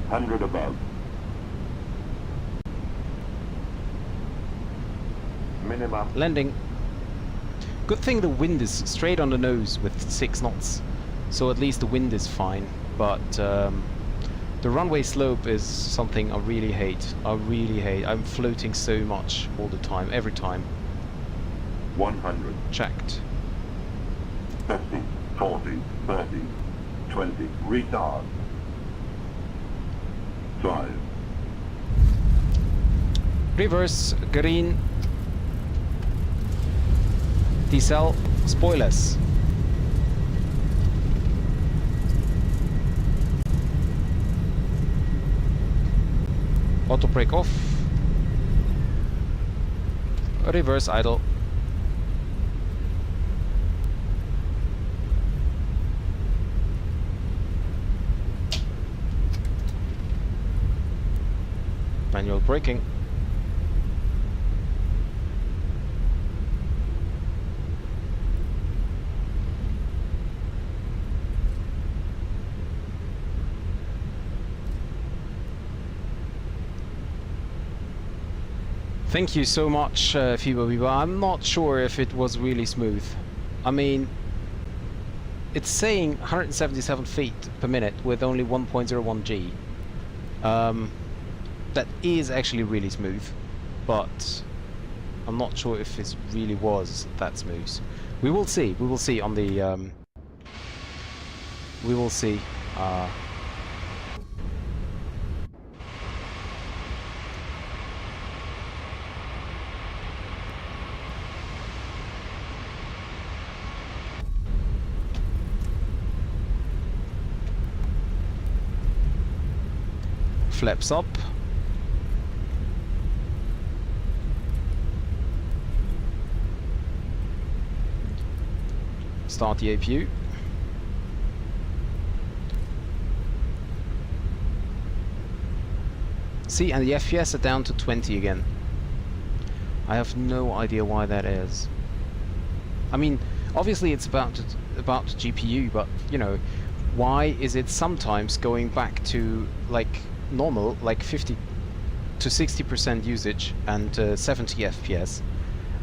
$100 above. Minimum. Landing. Good thing the wind is straight on the nose with 6 knots. So at least the wind is fine. But the runway slope is something I really hate. I really hate. I'm floating so much all the time, every time. 100. Checked. 50, 40, 30, 20. Retard. 5. Reverse, green. Decel, spoilers. Auto brake off. Reverse idle. Manual braking. Thank you so much, Fibo Biba. I'm not sure if it was really smooth. I mean, it's saying 177 feet per minute with only 1.01 G. That is actually really smooth, but I'm not sure if it really was that smooth. We will see. We will see on the. We will see. Flaps up. Start the APU. See, and the FPS are down to 20 again. I have no idea why that is. I mean, obviously it's about the GPU, but you know, why is it sometimes going back to like normal, like 50 to 60% usage and 70 FPS,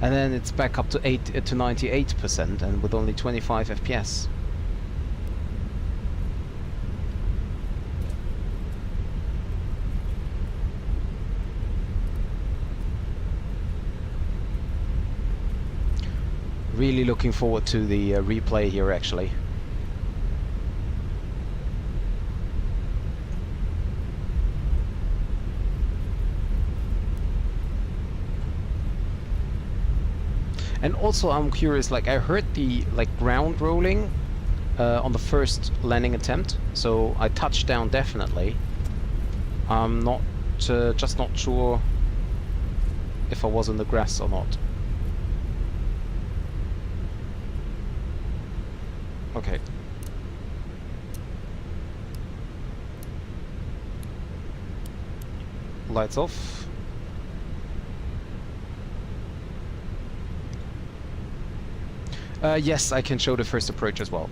and then it's back up to 8 to 98% and with only 25 FPS. Really looking forward to the replay here, actually. And also I'm curious, like I heard the ground rolling on the first landing attempt, so I touched down definitely. I'm not just not sure if I was in the grass or not. Okay. Lights off. Yes, I can show the first approach as well.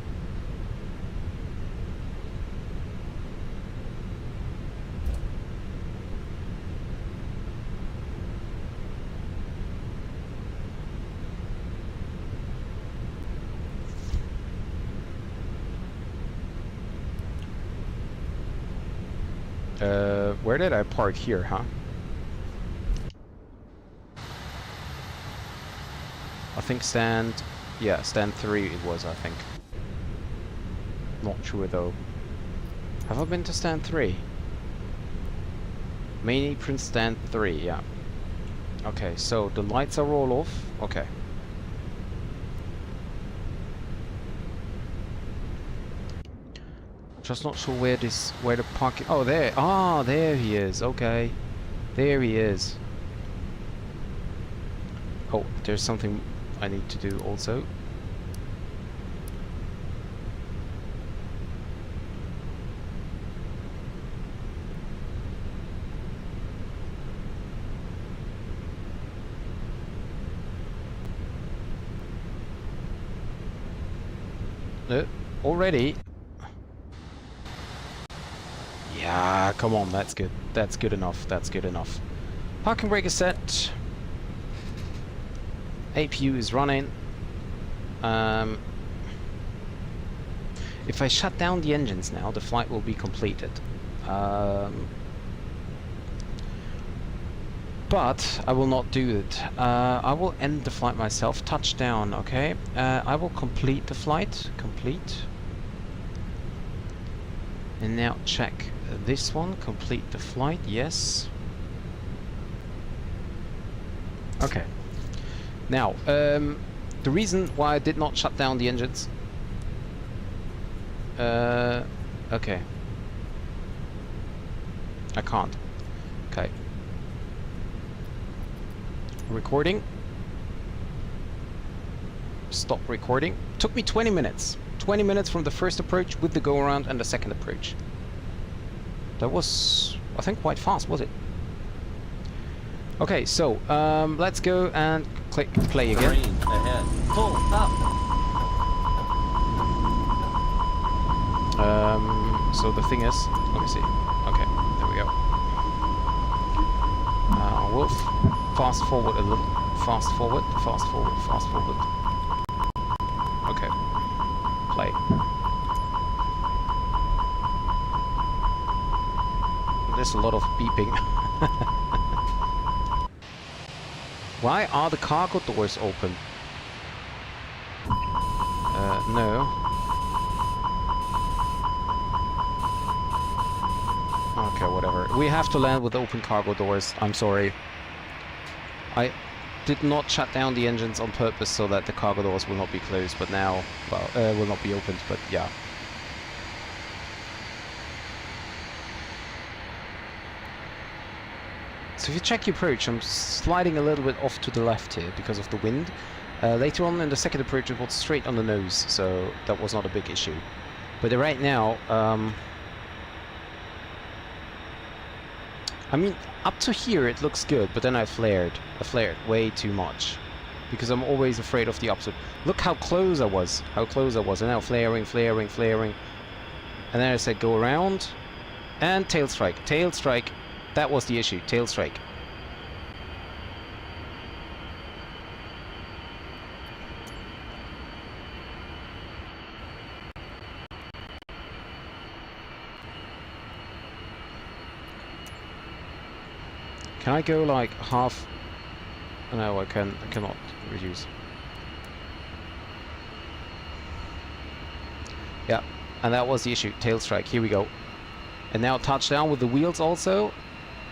Where did I park here, huh? I think stand 3 it was, I think. Not sure though. Have I been to stand 3? Main apron stand 3, yeah. Okay, so the lights are all off. Okay. Just not sure where the parking... Oh, there. Ah, there he is. Okay. There he is. Oh, there's something I need to do also. Already? Yeah, come on, that's good. That's good enough. That's good enough. Parking brake is set. APU is running. If I shut down the engines now, the flight will be completed. But I will not do it. I will end the flight myself. Touchdown, okay. I will complete the flight. Complete. And now check this one. Complete the flight. Yes. Okay. Now, the reason why I did not shut down the engines... okay. I can't. Okay. Recording. Stop recording. Took me 20 minutes. 20 minutes from the first approach with the go-around and the second approach. That was, I think, quite fast, was it? Okay, so, let's go and click play again. Green ahead. Pull up. So the thing is, let me see. Okay, there we go. Wolf, fast forward a little. Fast forward, fast forward, fast forward. Okay, play. There's a lot of beeping. Why are the cargo doors open? No. Okay, whatever. We have to land with open cargo doors. I'm sorry. I did not shut down the engines on purpose so that the cargo doors will not be closed, but now, well, will not be opened, but yeah. So if you check your approach, I'm sliding a little bit off to the left here because of the wind. Later on in the second approach it was straight on the nose, so that was not a big issue. But right now, I mean, up to here it looks good, but then I flared. I flared way too much. Because I'm always afraid of the upside. Look how close I was. How close I was. And now flaring, flaring, flaring. And then I said go around. And tail strike. Tail strike. That was the issue. Tail strike. Can I go like half? No, I cannot reduce. Yeah, and that was the issue. Tail strike. Here we go. And now touchdown with the wheels also,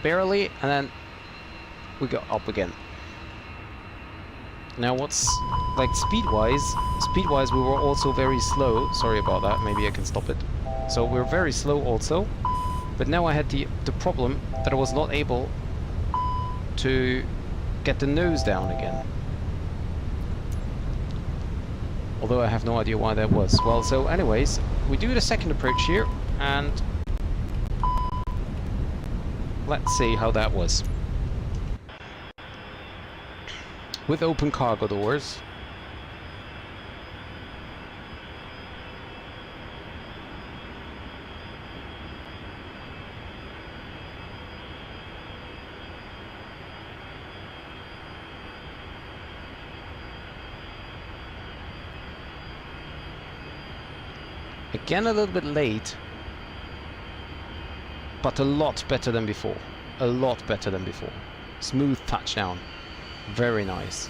barely, and then we go up again. Now what's like speed-wise we were also very slow. Sorry about that. Maybe I can stop it. So we're very slow also, but now I had the problem that I was not able to get the nose down again. Although I have no idea why that was. Well, so anyways, we do the second approach here, and let's see how that was. With open cargo doors. Again a little bit late, but a lot better than before. A lot better than before. Smooth touchdown. Very nice.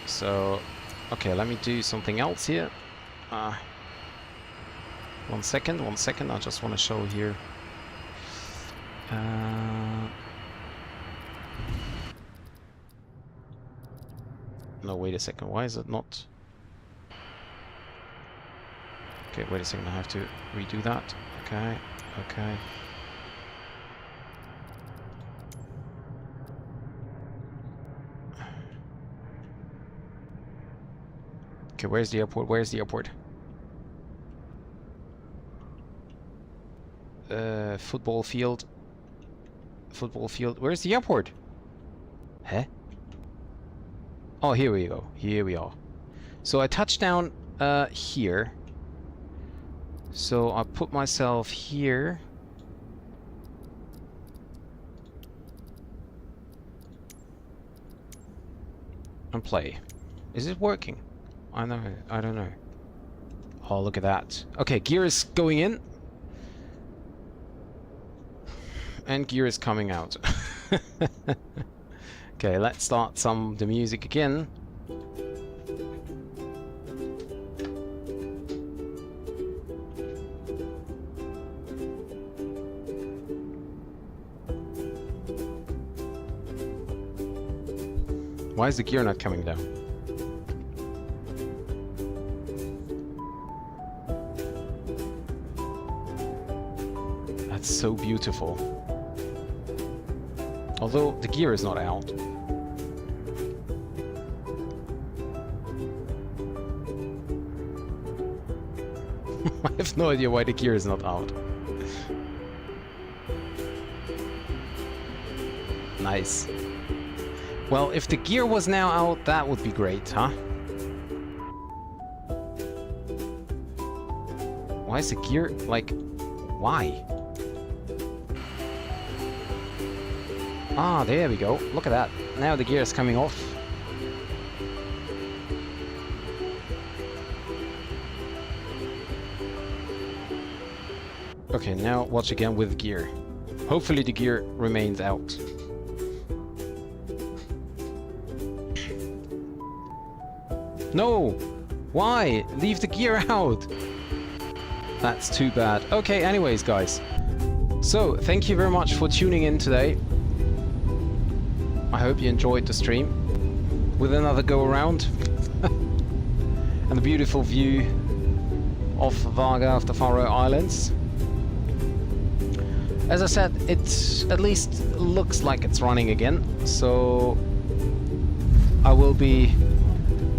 So, okay, let me do something else here. 1 second, I just want to show here. No, wait a second, why is it not? Okay, wait a second, I have to redo that. Okay, okay. Okay, where's the airport? Where's the airport? Football field. Football field. Where's the airport? Huh? Oh, here we go. Here we are. So I touched down here. So I put myself here. And play. Is it working? I don't know. Oh, look at that. Okay, gear is going in. And gear is coming out. Okay, let's start the music again. Why is the gear not coming down? That's so beautiful. Although the gear is not out. I have no idea why the gear is not out. Nice. Well, if the gear was now out, that would be great, huh? Why is the gear, like, why? Ah, there we go. Look at that. Now the gear is coming off. Okay, now watch again with gear. Hopefully the gear remains out. No! Why? Leave the gear out! That's too bad. Okay, anyways, guys. So, thank you very much for tuning in today. I hope you enjoyed the stream. With another go around. And a beautiful view of Vagar of the Faroe Islands. As I said, it at least looks like it's running again. So, I will be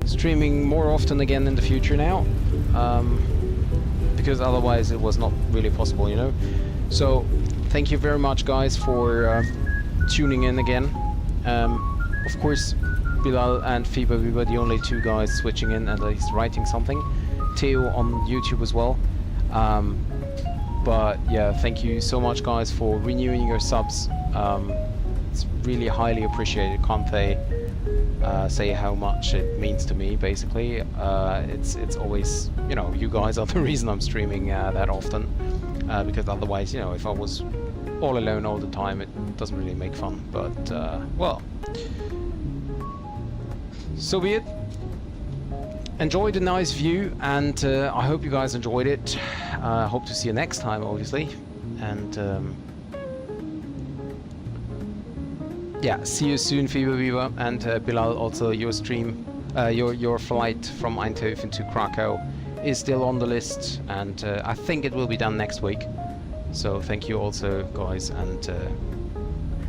streaming more often again in the future now, because otherwise it was not really possible, you know. So thank you very much, guys, for tuning in again. Of course, Bilal and Fiba, we were the only two guys switching in and at least writing something. Theo on YouTube as well. But yeah, thank you so much, guys, for renewing your subs. It's really highly appreciated. Can't say how much it means to me, basically. It's always, you know, you guys are the reason I'm streaming that often, because otherwise, you know, if I was all alone all the time, it doesn't really make fun. But well, so be it. Enjoy the nice view, and I hope you guys enjoyed it. Hope to see you next time, obviously, and yeah, see you soon, Viva, and Bilal. Also, your stream, your flight from Eindhoven to Krakow is still on the list, and I think it will be done next week. So thank you also, guys, and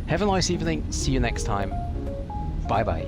have a nice evening. See you next time. Bye bye.